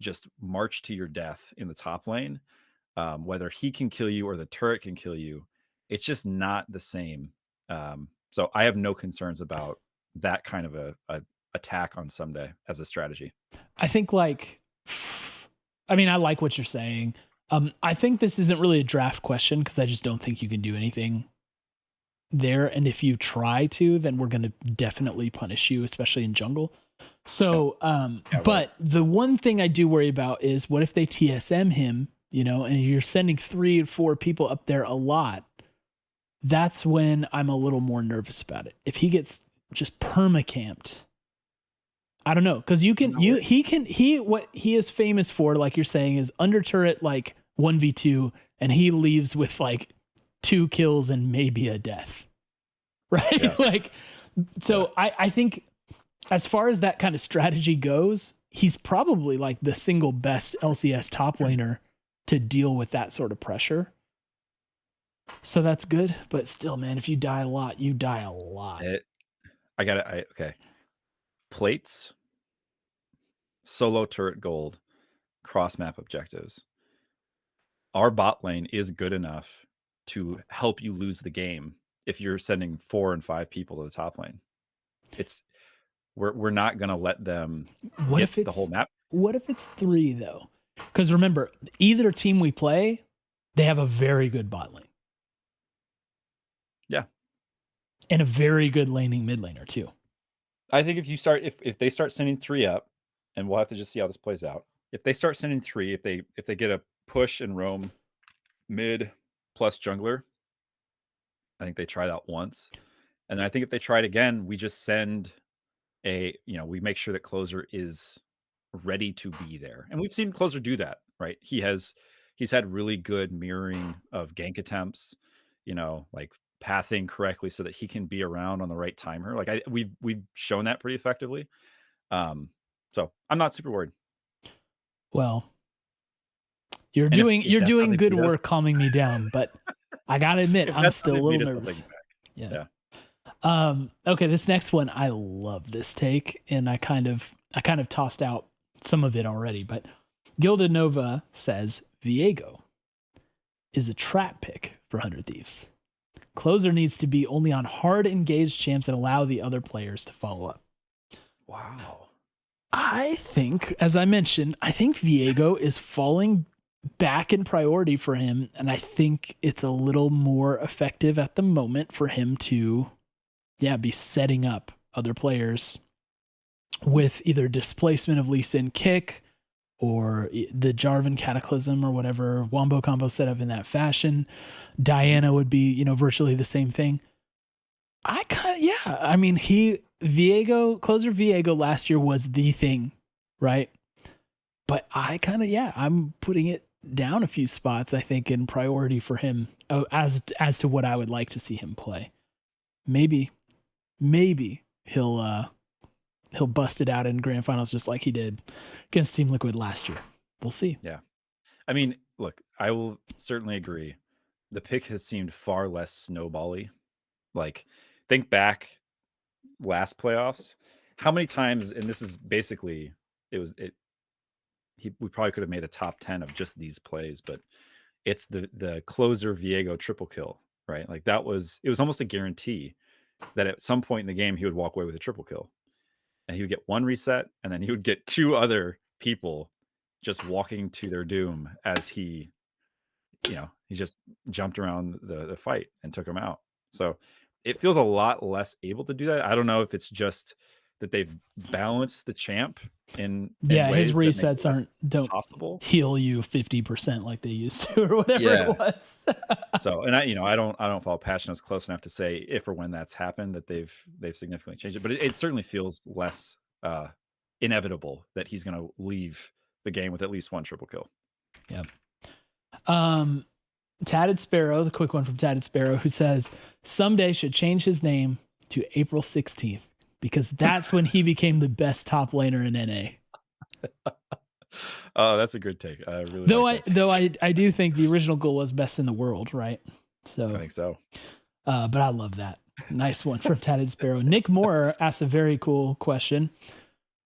[SPEAKER 2] just march to your death in the top lane. Whether he can kill you or the turret can kill you, it's just not the same. So I have no concerns about that kind of a attack on Ssumday as a strategy.
[SPEAKER 1] I think I like what you're saying. I think this isn't really a draft question because I just don't think you can do anything there. And if you try to, then we're going to definitely punish you, especially in jungle. So, but the one thing I do worry about is what if they TSM him and you're sending 3 and 4 people up there a lot, that's when I'm a little more nervous about it. If he gets just perma-camped, I don't know, because what he is famous for, like you're saying, is under turret like 1v2, and he leaves with like 2 kills and maybe a death, right?
[SPEAKER 2] Yeah.
[SPEAKER 1] I think as far as that kind of strategy goes, he's probably like the single best LCS top laner to deal with that sort of pressure. So that's good, but still, man, if you die a lot, you die a lot.
[SPEAKER 2] Okay. Plates, solo turret gold, cross map objectives. Our bot lane is good enough to help you lose the game if you're sending 4 and 5 people to the top lane. We're not gonna let them get the whole map.
[SPEAKER 1] What if it's 3 though? Because remember, either team we play, they have a very good bot lane.
[SPEAKER 2] Yeah.
[SPEAKER 1] And a very good laning mid laner too.
[SPEAKER 2] I think if they start sending 3 up, and we'll have to just see how this plays out. If they start sending 3, if they get a push and roam mid plus jungler, I think they try that once. And I think if they try it again, we just send we make sure that closer is ready to be there. And we've seen closer do that, right? He's had really good mirroring of gank attempts, like pathing correctly so that he can be around on the right timer. Like we've shown that pretty effectively. So I'm not super worried.
[SPEAKER 1] Well, you're doing good work calming me down, but I gotta admit, I'm still a little nervous. Yeah. Okay, this next one, I love this take, and I kind of tossed out some of it already, but Gilded Nova says Viego is a trap pick for 100 Thieves. Closer needs to be only on hard engaged champs and allow the other players to follow up.
[SPEAKER 2] Wow.
[SPEAKER 1] I think, as I mentioned, Viego is falling back in priority for him, and I think it's a little more effective at the moment for him to be setting up other players with either displacement of Lee Sin kick or the Jarvan Cataclysm or whatever Wombo combo set up in that fashion. Diana would be, virtually the same thing. Closer Viego last year was the thing, right? But I'm putting it down a few spots, I think, in priority for him as to what I would like to see him play. Maybe he'll bust it out in Grand Finals just like he did against Team Liquid last year. We'll see.
[SPEAKER 2] Yeah. I mean, look, I will certainly agree. The pick has seemed far less snowbally. Like, think back last playoffs, how many times, and this is basically, we probably could have made a top 10 of just these plays, but it's the closer Viego triple kill, right? Like it was almost a guarantee that at some point in the game, he would walk away with a triple kill. And he would get 1 reset, and then he would get 2 other people just walking to their doom as he just jumped around the fight and took him out. So it feels a lot less able to do that. I don't know if it's just that they've balanced the champ in
[SPEAKER 1] his resets don't
[SPEAKER 2] possible
[SPEAKER 1] heal you 50% like they used to or whatever it was.
[SPEAKER 2] So, and I don't follow Passion's close enough to say if or when that's happened that they've significantly changed it, but it certainly feels less inevitable that he's going to leave the game with at least 1 triple kill.
[SPEAKER 1] Yep. Tatted Sparrow, the quick one from Tatted Sparrow, who says Ssumday should change his name to April 16th because that's when he became the best top laner in NA.
[SPEAKER 2] Oh, that's a good take. I really
[SPEAKER 1] I do think the original goal was best in the world, right? So
[SPEAKER 2] I think so.
[SPEAKER 1] But I love that. Nice one from Tatted Sparrow. Nick Moore asks a very cool question.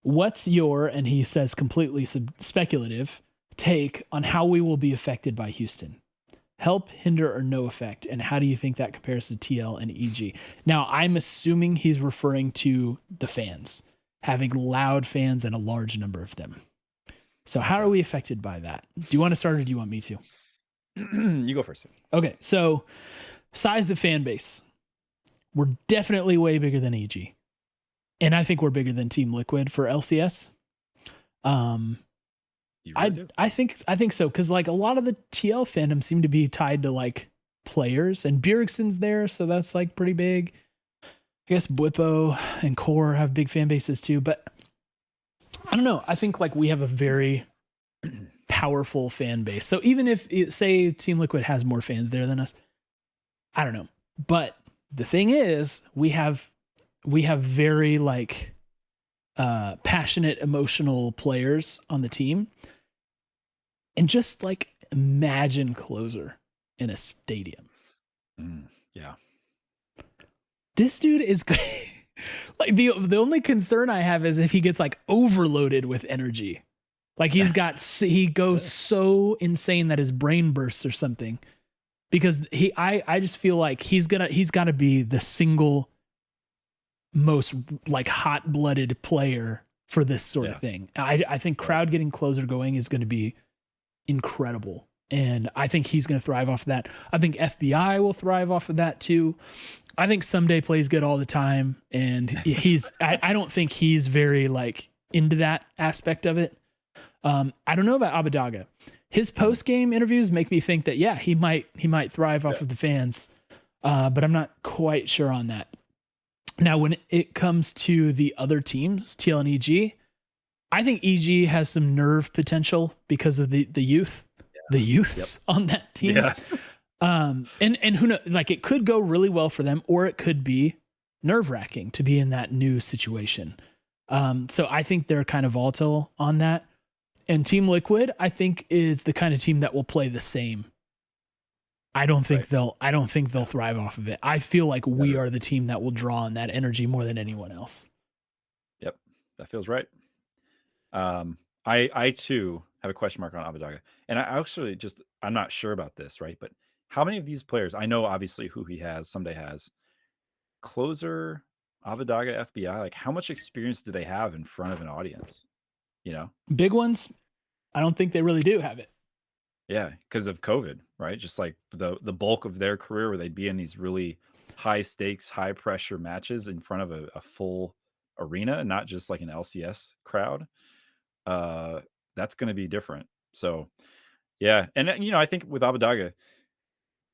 [SPEAKER 1] What's your, and he says completely speculative, take on how we will be affected by Houston? Help, hinder, or no effect? And how do you think that compares to TL and EG? Now, I'm assuming he's referring to the fans, having loud fans and a large number of them. So how are we affected by that? Do you want to start or do you want me to?
[SPEAKER 2] You go first.
[SPEAKER 1] Okay, so size of fan base. We're definitely way bigger than EG. And I think we're bigger than Team Liquid for LCS.
[SPEAKER 2] You really do?
[SPEAKER 1] I think so, because like a lot of the TL fandom seem to be tied to like players, and Bjergsen's there, so that's like pretty big. I guess Bwipo and Core have big fan bases too, but I don't know. I think like we have a very powerful fan base. So even if say Team Liquid has more fans there than us, I don't know. But the thing is, we have very like passionate, emotional players on the team. And just like imagine Closer in a stadium.
[SPEAKER 2] Yeah.
[SPEAKER 1] This dude is like the only concern I have is if he gets like overloaded with energy. Like he goes so insane that his brain bursts or something. Because I just feel like he's got to be the single most like hot-blooded player for this sort of thing. I think crowd getting Closer going is going to be incredible, and I think he's going to thrive off of that. I think FBI will thrive off of that too. I think Ssumday plays good all the time, and I don't think he's very like into that aspect of it. I don't know about Abbedagge. His post-game interviews make me think that he might thrive off of the fans, but I'm not quite sure on that. Now, when it comes to the other teams, TL and EG, I think EG has some nerve potential because of the youth, the youths on that team.
[SPEAKER 2] Yeah.
[SPEAKER 1] And who knows, like it could go really well for them, or it could be nerve-wracking to be in that new situation. So I think they're kind of volatile on that. And Team Liquid, I think, is the kind of team that will play the same. I don't think they'll thrive off of it. I feel like we are the team that will draw on that energy more than anyone else.
[SPEAKER 2] Yep. That feels right. I too have a question mark on Abbedagge. And I actually I'm not sure about this, right? But how many of these players, I know obviously who he has, Ssumday has, Closer, Abbedagge, FBI, like how much experience do they have in front of an audience? You know?
[SPEAKER 1] Big ones, I don't think they really do have it.
[SPEAKER 2] Yeah, because of COVID, right? Just like the bulk of their career where they'd be in these really high stakes, high pressure matches in front of a full arena and not just like an LCS crowd. That's going to be different. So yeah. And I think with Abbedagge,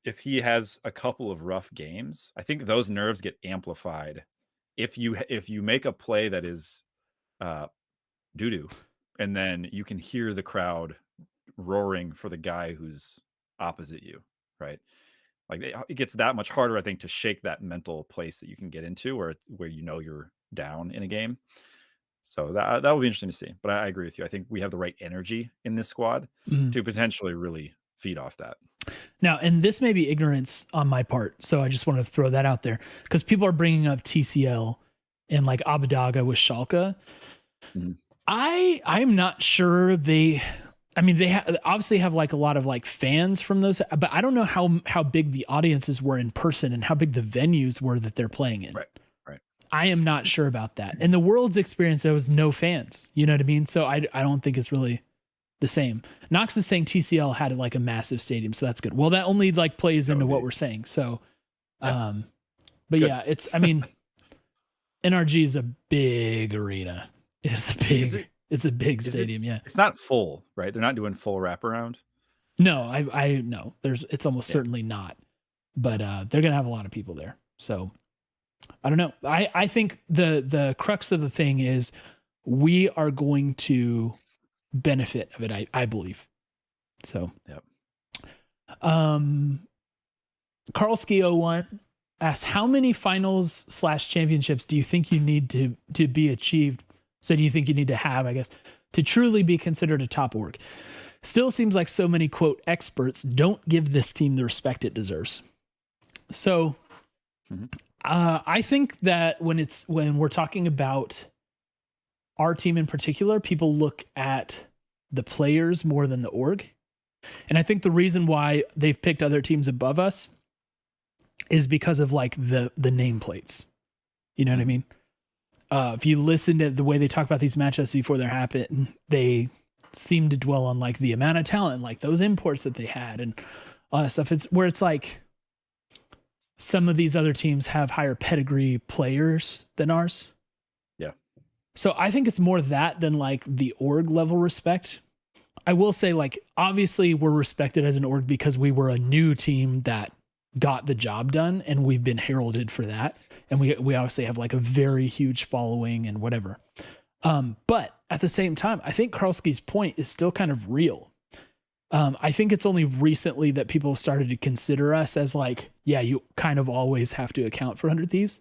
[SPEAKER 2] if he has a couple of rough games, I think those nerves get amplified. If you make a play that is doo-doo, and then you can hear the crowd roaring for the guy who's opposite you, right? Like it gets that much harder, I think, to shake that mental place that you can get into where you're down in a game. So that will be interesting to see. But I agree with you. I think we have the right energy in this squad to potentially really feed off that.
[SPEAKER 1] Now, and this may be ignorance on my part, so I just want to throw that out there because people are bringing up TCL and like Abbedagge with Schalke. I'm not sure they obviously have like a lot of like fans from those, but I don't know how big the audiences were in person and how big the venues were that they're playing in.
[SPEAKER 2] Right.
[SPEAKER 1] I am not sure about that. And the World's experience, there was no fans. You know what I mean? So I don't think it's really the same. Knox is saying TCL had like a massive stadium, so that's good. Well, that only like plays into what we're saying. So, but good. Yeah, NRG is a big arena. It's a big stadium. Yeah.
[SPEAKER 2] It's not full, right? They're not doing full wraparound.
[SPEAKER 1] No, I know it's almost certainly not, but they're going to have a lot of people there. So I don't know. I think the crux of the thing is we are going to benefit of it. I believe. So,
[SPEAKER 2] yep.
[SPEAKER 1] Karlski01 asks, how many finals / championships do you think you need to be achieved? So do you think you need to have, I guess, to truly be considered a top org? Still seems like so many, quote, experts don't give this team the respect it deserves. So I think that when we're talking about our team in particular, people look at the players more than the org. And I think the reason why they've picked other teams above us is because of like the nameplates. You know what I mean? If you listen to the way they talk about these matchups before they happen, they seem to dwell on like the amount of talent, like those imports that they had and all that stuff. It's like some of these other teams have higher pedigree players than ours.
[SPEAKER 2] Yeah.
[SPEAKER 1] So I think it's more that than like the org level respect. I will say, like, obviously we're respected as an org because we were a new team that got the job done, and we've been heralded for that. And we obviously have like a very huge following and whatever. But at the same time, I think Karlski's point is still kind of real. I think it's only recently that people have started to consider us as like, yeah, you kind of always have to account for 100 Thieves.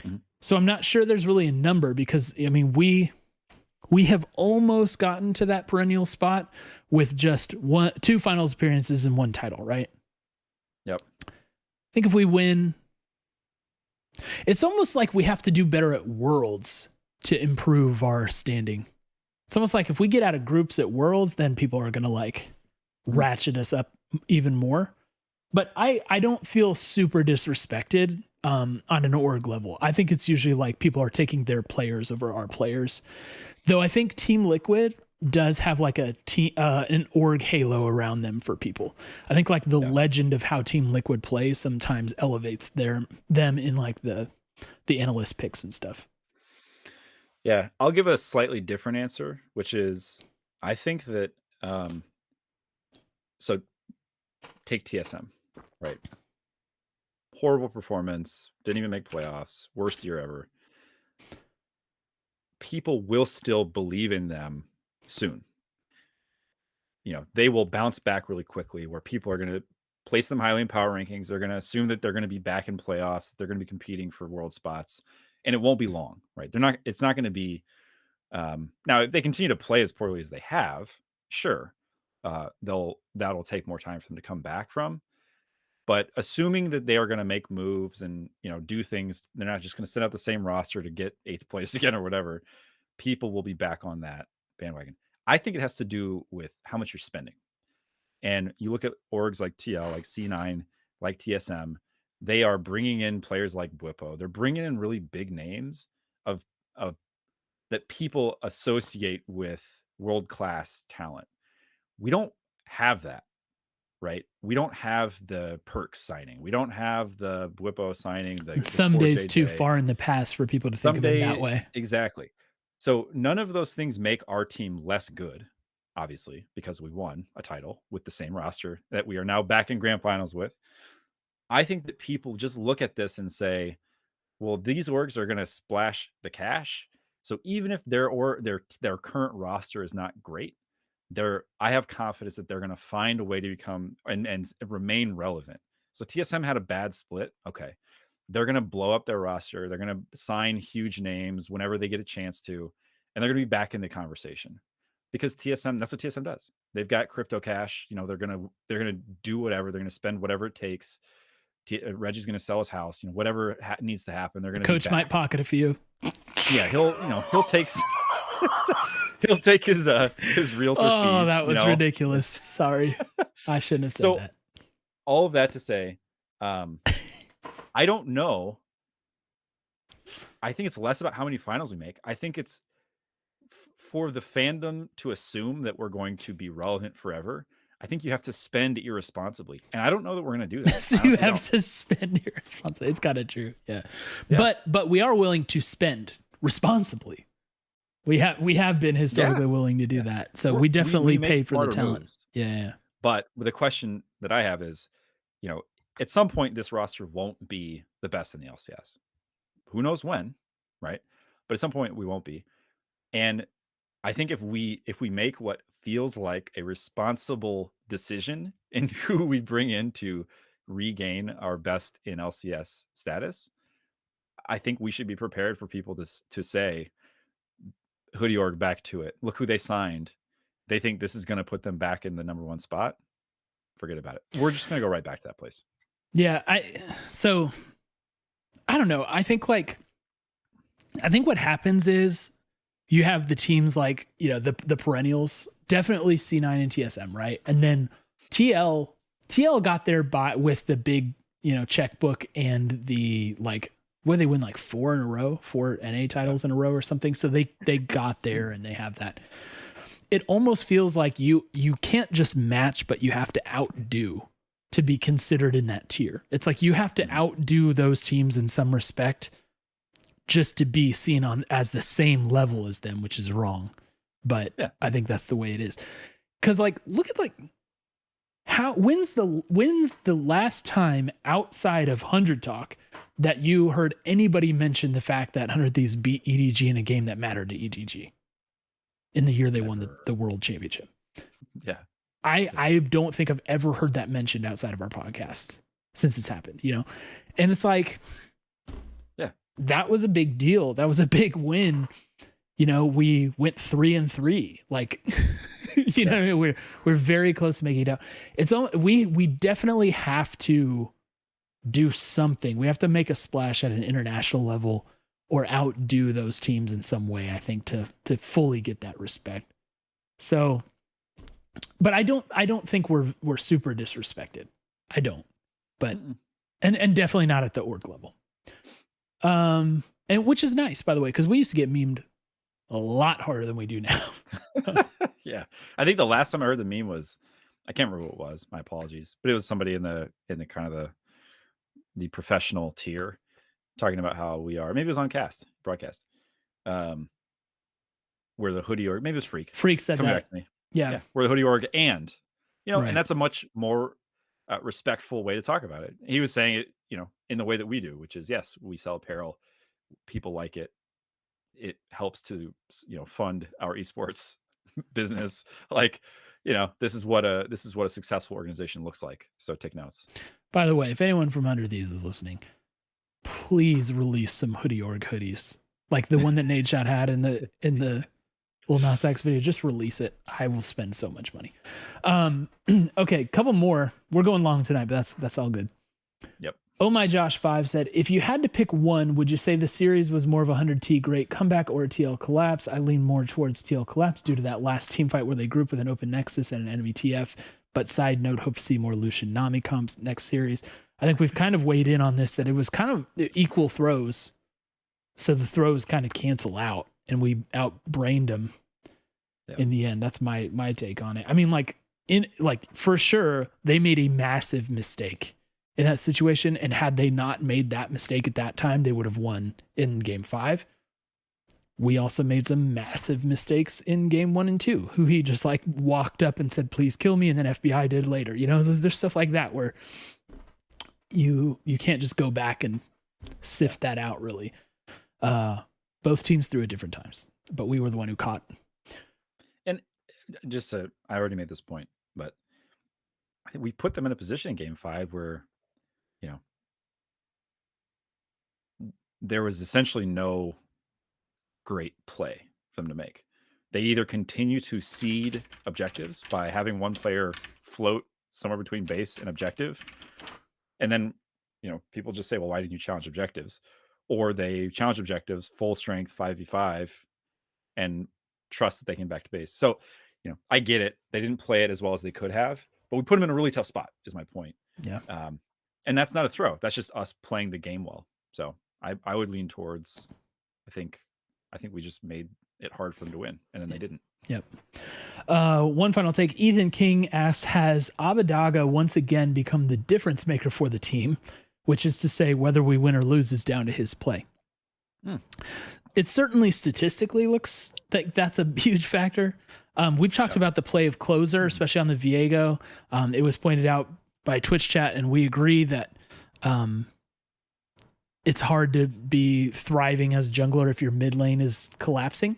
[SPEAKER 1] Mm-hmm. So I'm not sure there's really a number because, I mean, we have almost gotten to that perennial spot with just 2 finals appearances and 1 title, right?
[SPEAKER 2] Yep.
[SPEAKER 1] I think if we win, it's almost like we have to do better at Worlds to improve our standing. It's almost like if we get out of groups at Worlds, then people are going to like ratchet us up even more. But I don't feel super disrespected on an org level. I think it's usually like people are taking their players over our players. Though I think Team Liquid does have like an org halo around them for people. I think like the legend of how Team Liquid plays sometimes elevates them in like the analyst picks and stuff.
[SPEAKER 2] Yeah, I'll give a slightly different answer, which is I think that so take TSM, right? Horrible performance, didn't even make playoffs, worst year ever. People will still believe in them soon. You know, they will bounce back really quickly where people are going to place them highly in power rankings. They're going to assume that they're going to be back in playoffs, that they're going to be competing for world spots, and it won't be long, right? It's not going to be, now if they continue to play as poorly as they have, sure. That'll take more time for them to come back from. But assuming that they are going to make moves and, you know, do things, they're not just going to set out the same roster to get 8th place again or whatever, people will be back on that bandwagon. I think it has to do with how much you're spending. And you look at orgs like TL, like C9, like TSM, they are bringing in players like Bwipo. They're bringing in really big names of that people associate with world-class talent. We don't have that, right? We don't have the Perks signing. We don't have the Bwipo signing.
[SPEAKER 1] Ssumday's too far in the past for people to think of it that way.
[SPEAKER 2] Exactly. So none of those things make our team less good, obviously, because we won a title with the same roster that we are now back in Grand Finals with. I think that people just look at this and say, well, these orgs are going to splash the cash. So even if their current roster is not great, I have confidence that they're going to find a way to become and remain relevant. So TSM had a bad split. Okay. They're going to blow up their roster. They're going to sign huge names whenever they get a chance to, and they're going to be back in the conversation because TSM, that's what TSM does. They've got crypto cash. You know, they're going to do whatever. They're going to spend whatever it takes. Reggie's going to sell his house, you know, whatever needs to happen. They're going to
[SPEAKER 1] coach might pocket a few.
[SPEAKER 2] Yeah. He'll take he'll take his realtor fees.
[SPEAKER 1] Oh, that was ridiculous. Sorry. I shouldn't have said that.
[SPEAKER 2] All of that to say, I don't know. I think it's less about how many finals we make. I think it's for the fandom to assume that we're going to be relevant forever. I think you have to spend irresponsibly. And I don't know that we're going to do that.
[SPEAKER 1] So you have to spend irresponsibly. It's kind of true. Yeah. But we are willing to spend responsibly. We have been historically willing to do that. So we definitely pay for the talent. Moves. Yeah.
[SPEAKER 2] But the question that I have is, you know, at some point this roster won't be the best in the LCS. Who knows when, right? But at some point we won't be. And I think if we make what feels like a responsible decision in who we bring in to regain our best in LCS status, I think we should be prepared for people to say, Hoodie Org back to it. Look who they signed. They think this is going to put them back in the #1 spot. Forget about it. We're just going to go right back to that place.
[SPEAKER 1] Yeah. So I don't know. I think what happens is you have the teams like, you know, the perennials, definitely C9 and TSM, right? And then TL got there with the big, you know, checkbook and the like where they win like 4 NA titles in a row or something. So they got there and they have that. It almost feels like you can't just match, but you have to outdo to be considered in that tier. It's like you have to outdo those teams in some respect just to be seen on as the same level as them, which is wrong. But I think that's the way it is. Because like, look at like when's the last time outside of 100 Talk that you heard anybody mention the fact that 100 Thieves beat EDG in a game that mattered to EDG in the year they won the world championship?
[SPEAKER 2] Yeah.
[SPEAKER 1] I don't think I've ever heard that mentioned outside of our podcast since it's happened, you know? And it's like,
[SPEAKER 2] yeah,
[SPEAKER 1] that was a big deal. That was a big win. You know, we went 3-3. Like, you know, we're very close to making it out. It's we definitely have to do something. We have to make a splash at an international level or outdo those teams in some way, I think, to fully get that respect. So, but I don't think we're super disrespected. I don't. But and definitely not at the org level. And which is nice, by the way, because we used to get memed a lot harder than we do now.
[SPEAKER 2] Yeah. I think the last time I heard the meme was, I can't remember what it was. My apologies. But it was somebody in the kind of the professional tier talking about how we are. Maybe it was on broadcast. Where the hoodie org, maybe it was Freak.
[SPEAKER 1] Freak said that. Yeah.
[SPEAKER 2] We're the hoodie org, and you know,
[SPEAKER 1] Right.
[SPEAKER 2] and that's a much more respectful way to talk about it. He was saying it, you know, in the way that we do, which is, yes, we sell apparel, people like it. It helps to, you know, fund our esports business. Like, you know, this is what a successful organization looks like. So take notes.
[SPEAKER 1] By the way, if anyone from 100 Thieves is listening, please release some hoodie org hoodies, like the one that Nate Shot had in the Lil Nas X video. Just release it. I will spend so much money. Okay, couple more. We're going long tonight, but that's all good.
[SPEAKER 2] Yep.
[SPEAKER 1] Oh My Josh 5 said, if you had to pick one, would you say the series was more of a 100T great comeback or a TL collapse? I lean more towards TL collapse due to that last team fight where they grouped with an open Nexus and an enemy TF. But side note, hope to see more Lucian Nami comps next series. I think we've kind of weighed in on this, that it was kind of equal throws. So the throws kind of cancel out and we outbrained them in the end. That's my take on it. I mean, for sure, they made a massive mistake in that situation, and had they not made that mistake at that time, they would have won in game 5. We also made some massive mistakes in game 1 and 2, who he just like walked up and said, please kill me. And then FBI did later, you know, there's stuff like that where you can't just go back and sift that out really. Both teams threw at different times, but we were the one who caught.
[SPEAKER 2] And I already made this point, but I think we put them in a position in game 5 where, you know, there was essentially no great play for them to make. They either continue to seed objectives by having one player float somewhere between base and objective, and then, you know, people just say, well, why didn't you challenge objectives? Or they challenge objectives full strength 5v5 and trust that they came back to base. So, you know, I get it. They didn't play it as well as they could have, but we put them in a really tough spot is my point.
[SPEAKER 1] Yeah.
[SPEAKER 2] And that's not a throw. That's just us playing the game well. So I would lean towards, I think we just made it hard for them to win, and then they didn't.
[SPEAKER 1] Yep. One final take. Ethan King asks, has Abbedagge once again become the difference maker for the team? Which is to say, whether we win or lose is down to his play. It certainly statistically looks like that's a huge factor. We've talked about the play of closer, especially on the Viego. It was pointed out by Twitch chat, and we agree that it's hard to be thriving as a jungler if your mid lane is collapsing.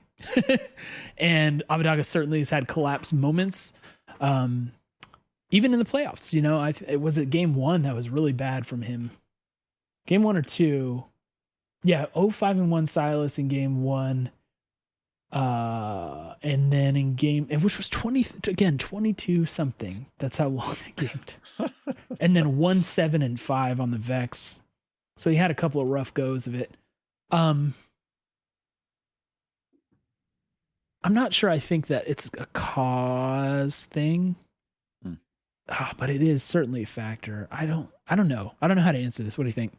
[SPEAKER 1] And Abbedagge certainly has had collapse moments. Even in the playoffs, you know, it was at game 1 that was really bad from him. Game 1 or 2. Yeah, 0-5-1 Silas in game 1. And then in game, which was 22 something. That's how long it gamed. And then 1-7-5 on the Vex. So he had a couple of rough goes of it. I'm not sure I think that it's a cause thing. But it is certainly a factor. I don't know. I don't know how to answer this. What do you think?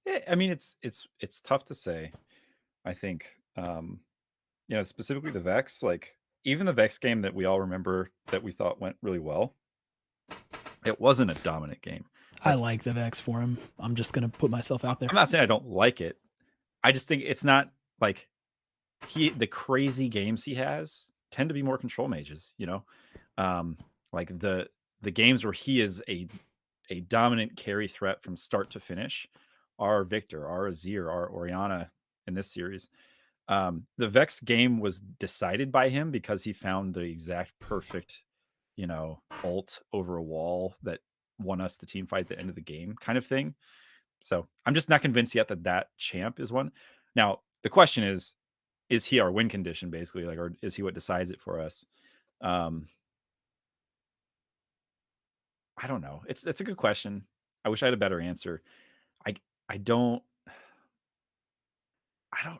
[SPEAKER 2] Yeah, I mean, it's tough to say. I think, you know, specifically the Vex, like even the Vex game that we all remember that we thought went really well, it wasn't a dominant game.
[SPEAKER 1] I like the Vex for him. I'm just going to put myself out there.
[SPEAKER 2] I'm not saying I don't like it. I just think it's not like the crazy games he has tend to be more control mages, like the games where he is a dominant carry threat from start to finish are Victor, are Azir, are Orianna in this series. The Vex game was decided by him because he found the exact perfect, ult over a wall that won us the team fight at the end of the game kind of thing. So I'm just not convinced yet that champ is one. Now, the question is he our win condition basically, like, or is he what decides it for us? I don't know. It's a good question. I wish I had a better answer. I don't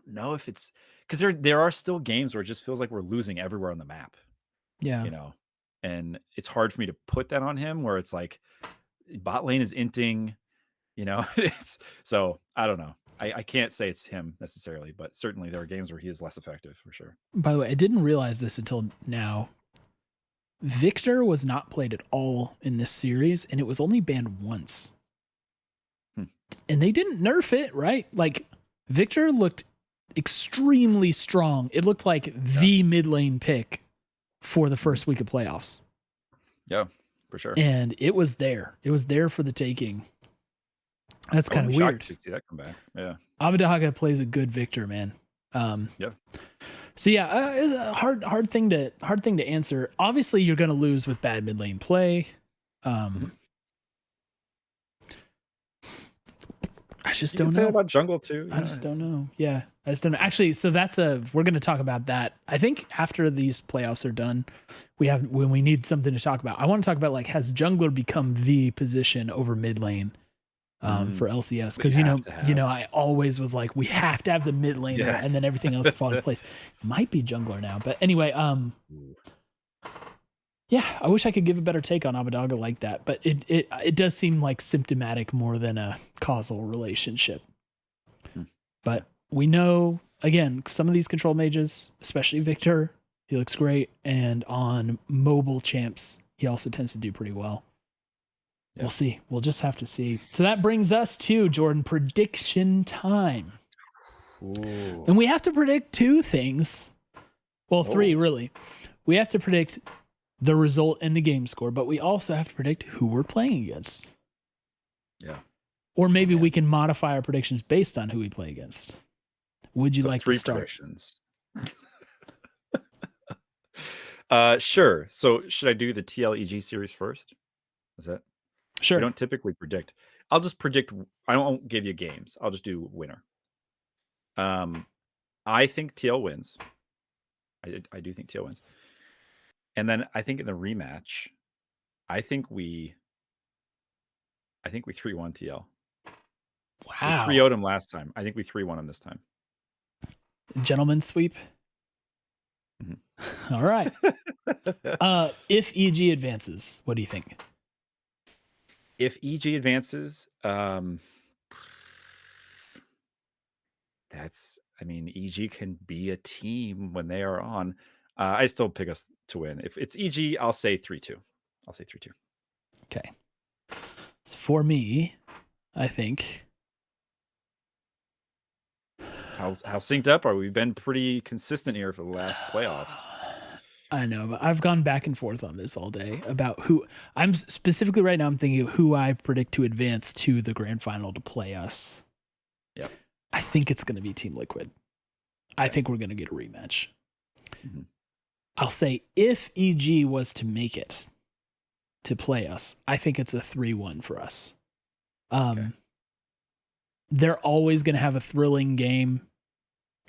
[SPEAKER 2] know if it's because there are still games where it just feels like we're losing everywhere on the map,
[SPEAKER 1] Yeah.
[SPEAKER 2] and it's hard for me to put that on him where it's like bot lane is inting, it's so I don't know. I can't say it's him necessarily, but certainly there are games where he is less effective for sure.
[SPEAKER 1] By the way, I didn't realize this until now. Victor was not played at all in this series, and it was only banned once. And they didn't nerf it, right? Like, Victor looked extremely strong. It looked like the mid lane pick for the first week of playoffs.
[SPEAKER 2] Yeah, for sure.
[SPEAKER 1] And it was there. It was there for the taking. That's kind of weird.
[SPEAKER 2] To see that come back. Yeah.
[SPEAKER 1] Abbedagge plays a good Victor, man.
[SPEAKER 2] Yeah.
[SPEAKER 1] So yeah, it's a hard thing to answer. Obviously, you're going to lose with bad mid lane play. I just don't know.
[SPEAKER 2] Say about jungle too.
[SPEAKER 1] I just don't know. Yeah, I just don't know. Actually, so we're going to talk about that. I think after these playoffs are done, when we need something to talk about. I want to talk about, like, has jungler become the position over mid lane for LCS? Because I always was like, we have to have the mid laner and then everything else fall into place. Might be jungler now, but anyway, yeah, I wish I could give a better take on Abbedagge like that, but it does seem like symptomatic more than a causal relationship. But we know, again, some of these control mages, especially Victor, he looks great, and on mobile champs, he also tends to do pretty well. Yeah. We'll see. We'll just have to see. So that brings us to, Jordan, prediction time.
[SPEAKER 2] Ooh.
[SPEAKER 1] And we have to predict two things. Well, three, really. We have to predict the result and the game score, but we also have to predict who we're playing against.
[SPEAKER 2] Yeah.
[SPEAKER 1] Or maybe we can modify our predictions based on who we play against. Would you like to start?
[SPEAKER 2] Predictions. Sure. So should I do the TLEG series first? Is that?
[SPEAKER 1] Sure.
[SPEAKER 2] We don't typically predict. I'll just predict. I won't give you games. I'll just do winner. I think TL wins. I do think TL wins. And then I think in the rematch, I think we 3-1 TL.
[SPEAKER 1] Wow.
[SPEAKER 2] We 3-0'd him last time. I think we 3-1 him this time.
[SPEAKER 1] Gentleman's sweep. All right. If EG advances, what do you think?
[SPEAKER 2] If EG advances, EG can be a team when they are on. I still pick us to win. If it's EG, I'll say 3-2.
[SPEAKER 1] Okay. So for me, I think.
[SPEAKER 2] How synced up are we? We've been pretty consistent here for the last playoffs.
[SPEAKER 1] I know, but I've gone back and forth on this all day about who I'm specifically right now. I'm thinking of who I predict to advance to the grand final to play us.
[SPEAKER 2] Yeah.
[SPEAKER 1] I think it's going to be Team Liquid. I think we're going to get a rematch. I'll say if EG was to make it to play us, I think it's a 3-1 for us. They're always going to have a thrilling game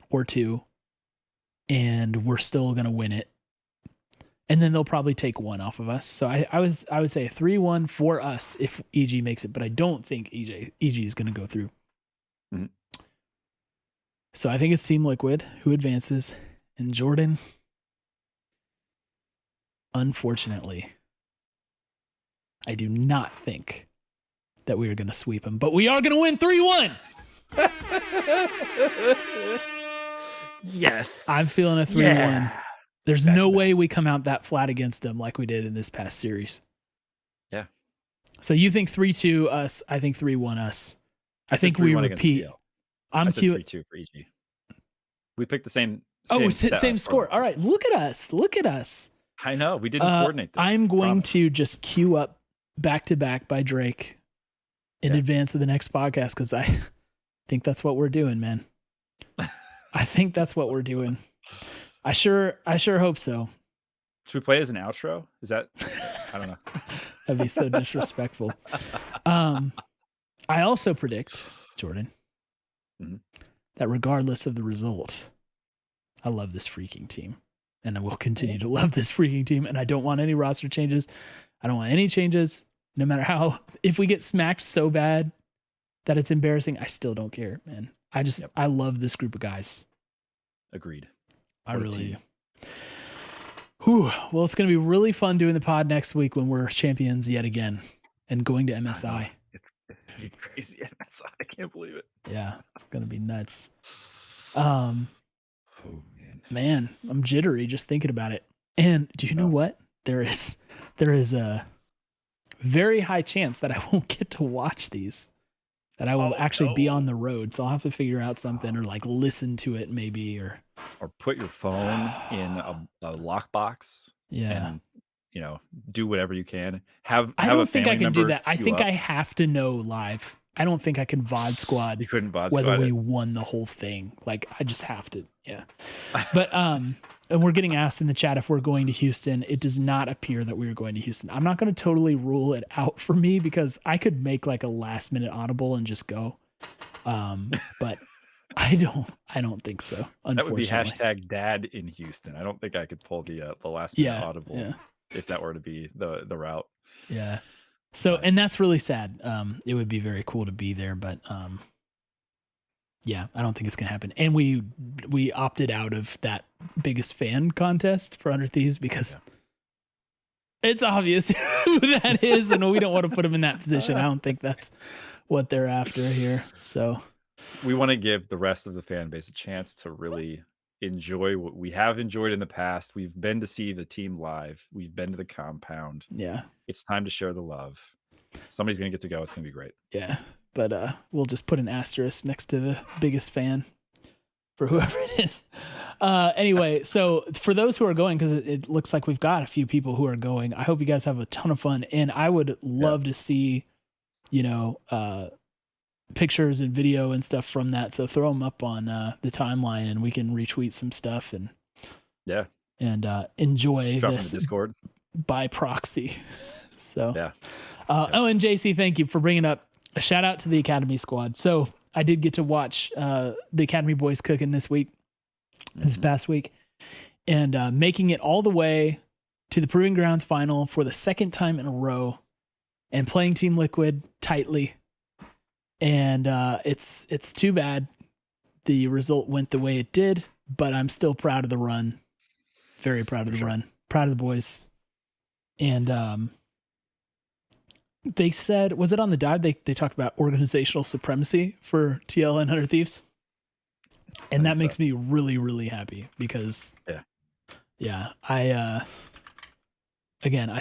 [SPEAKER 1] or two, and we're still going to win it. And then they'll probably take one off of us. So I would say a 3-1 for us if EG makes it, but I don't think EG is going to go through. So I think it's Team Liquid who advances. And Jordan, unfortunately, I do not think that we are going to sweep them, but we are going to win 3-1.
[SPEAKER 2] Yes.
[SPEAKER 1] I'm feeling a 3-1. Yeah. There's no way we come out that flat against them like we did in this past series.
[SPEAKER 2] Yeah.
[SPEAKER 1] So you think 3-2 us, I think 3-1 us. I think we repeat.
[SPEAKER 2] I'm 3-2 for EG. We picked the same
[SPEAKER 1] Same score. All right, look at us. Look at us.
[SPEAKER 2] I know we didn't coordinate this.
[SPEAKER 1] I'm going to just queue up Back to Back by Drake in advance of the next podcast because I think that's what we're doing, man. I think that's what we're doing. I sure hope so.
[SPEAKER 2] Should we play it as an outro? Is that? I don't know.
[SPEAKER 1] That'd be so disrespectful. I also predict, Jordan, that regardless of the result, I love this freaking team. And I will continue to love this freaking team. And I don't want any roster changes. I don't want any changes. No matter how, if we get smacked so bad that it's embarrassing, I still don't care, man. I love this group of guys.
[SPEAKER 2] Agreed.
[SPEAKER 1] I really do. Whew. Well, it's going to be really fun doing the pod next week when we're champions yet again and going to MSI.
[SPEAKER 2] It's going to be crazy at MSI. I can't believe it.
[SPEAKER 1] Yeah, it's going to be nuts. Man, I'm jittery just thinking about it. And do you know what? There is a very high chance that I won't get to watch these. That I will actually be on the road. So I'll have to figure out something or like listen to it maybe or
[SPEAKER 2] put your phone in a lockbox.
[SPEAKER 1] Yeah.
[SPEAKER 2] And do whatever you can.
[SPEAKER 1] I don't think I can do that. I think I have to know live. I don't think I can VOD squad.
[SPEAKER 2] You couldn't VOD
[SPEAKER 1] whether
[SPEAKER 2] squad
[SPEAKER 1] we won the whole thing. Like I just have to. Yeah. But and we're getting asked in the chat if we're going to Houston. It does not appear that we are going to Houston. I'm not going to totally rule it out for me because I could make like a last minute audible and just go. But I don't think so.
[SPEAKER 2] That would be #dad in Houston. I don't think I could pull the last minute audible if that were to be the route.
[SPEAKER 1] Yeah. So, and that's really sad. It would be very cool to be there, but yeah, I don't think it's gonna happen. And we opted out of that biggest fan contest for Under Thieves because it's obvious who that is, and we don't want to put them in that position. I don't think that's what they're after here. So
[SPEAKER 2] we want to give the rest of the fan base a chance to really enjoy what we have enjoyed in the past. We've been to see the team live. We've been to the compound.
[SPEAKER 1] Yeah.
[SPEAKER 2] It's time to share the love. Somebody's going to get to go. It's going to be great.
[SPEAKER 1] Yeah. But we'll just put an asterisk next to the biggest fan for whoever it is. Anyway, so for those who are going, because it looks like we've got a few people who are going, I hope you guys have a ton of fun. And I would love to see, pictures and video and stuff from that. So throw them up on the timeline and we can retweet some stuff and enjoy
[SPEAKER 2] drop
[SPEAKER 1] this
[SPEAKER 2] in the Discord
[SPEAKER 1] by proxy. So
[SPEAKER 2] yeah.
[SPEAKER 1] Oh, and JC, thank you for bringing up a shout out to the Academy squad. So I did get to watch the Academy boys cooking this past week, and making it all the way to the Proving Grounds final for the second time in a row, and playing Team Liquid tightly. And it's too bad the result went the way it did, but I'm still proud of the run. Very proud of the run. Proud of the boys. And they said, was it on the dive? They talked about organizational supremacy for TL and Under Thieves. And that makes me really, really happy because I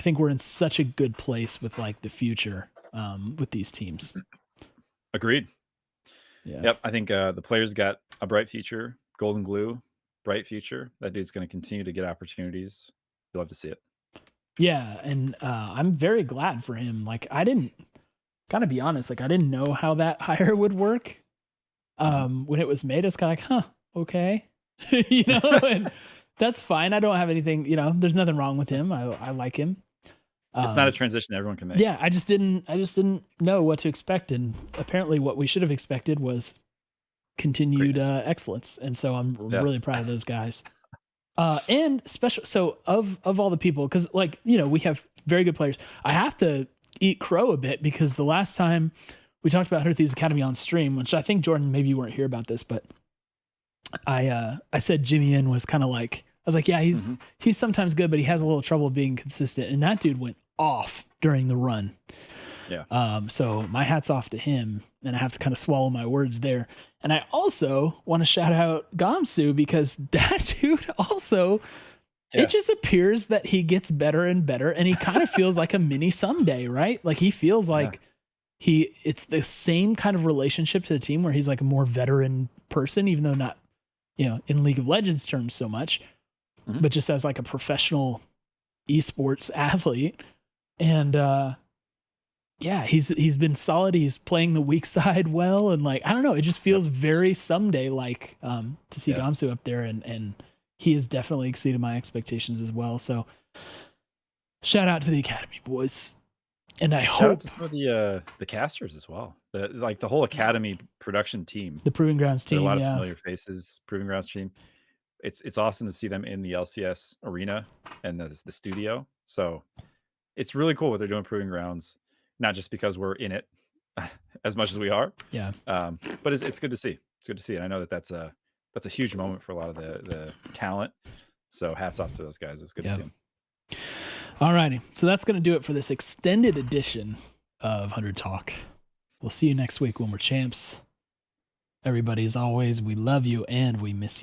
[SPEAKER 1] think we're in such a good place with like the future with these teams.
[SPEAKER 2] Agreed.
[SPEAKER 1] Yeah.
[SPEAKER 2] Yep. I think the players got a bright future. Golden Glue, bright future. That dude's going to continue to get opportunities. You'll love to see it.
[SPEAKER 1] Yeah, and I'm very glad for him. Like, gotta be honest, like I didn't know how that hire would work. When it was made, it's kind of like, okay, and that's fine. I don't have anything, there's nothing wrong with him. I like him.
[SPEAKER 2] It's not a transition everyone can make.
[SPEAKER 1] Yeah, I just didn't know what to expect, and apparently what we should have expected was continued excellence. And so I'm really proud of those guys. And special, so of all the people, because we have very good players. I have to eat crow a bit because the last time we talked about Under Thieves Academy on stream, which I think Jordan, maybe you weren't here about this, but I said Jimmy N was kind of like, I was like, yeah, he's sometimes good, but he has a little trouble being consistent. And that dude went off during the run.
[SPEAKER 2] Yeah.
[SPEAKER 1] So my hat's off to him, and I have to kind of swallow my words there. And I also want to shout out Gamsu because that dude also, it just appears that he gets better and better, and he kind of feels like a mini Ssumday, right? Like he feels like it's the same kind of relationship to the team where he's like a more veteran person, even though not in League of Legends terms so much, but just as like a professional esports athlete. And yeah, he's been solid. He's playing the weak side well, and like I don't know, it just feels very Ssumday like to see Gamsu up there, and he has definitely exceeded my expectations as well. So shout out to the Academy boys, and I
[SPEAKER 2] Shout out
[SPEAKER 1] hope
[SPEAKER 2] to some of the casters as well. The whole Academy production team.
[SPEAKER 1] the Proving Grounds
[SPEAKER 2] There are
[SPEAKER 1] team,
[SPEAKER 2] a lot of familiar faces. Proving Grounds team. It's awesome to see them in the LCS arena and the studio. So it's really cool what they're doing Proving Grounds. Not just because we're in it as much as we are, but it's good to see. It's good to see, and I know that's a huge moment for a lot of the talent. So hats off to those guys. It's good to see them.
[SPEAKER 1] All righty, so that's going to do it for this extended edition of 100 Talk. We'll see you next week when we're champs. Everybody, as always, we love you and we miss you.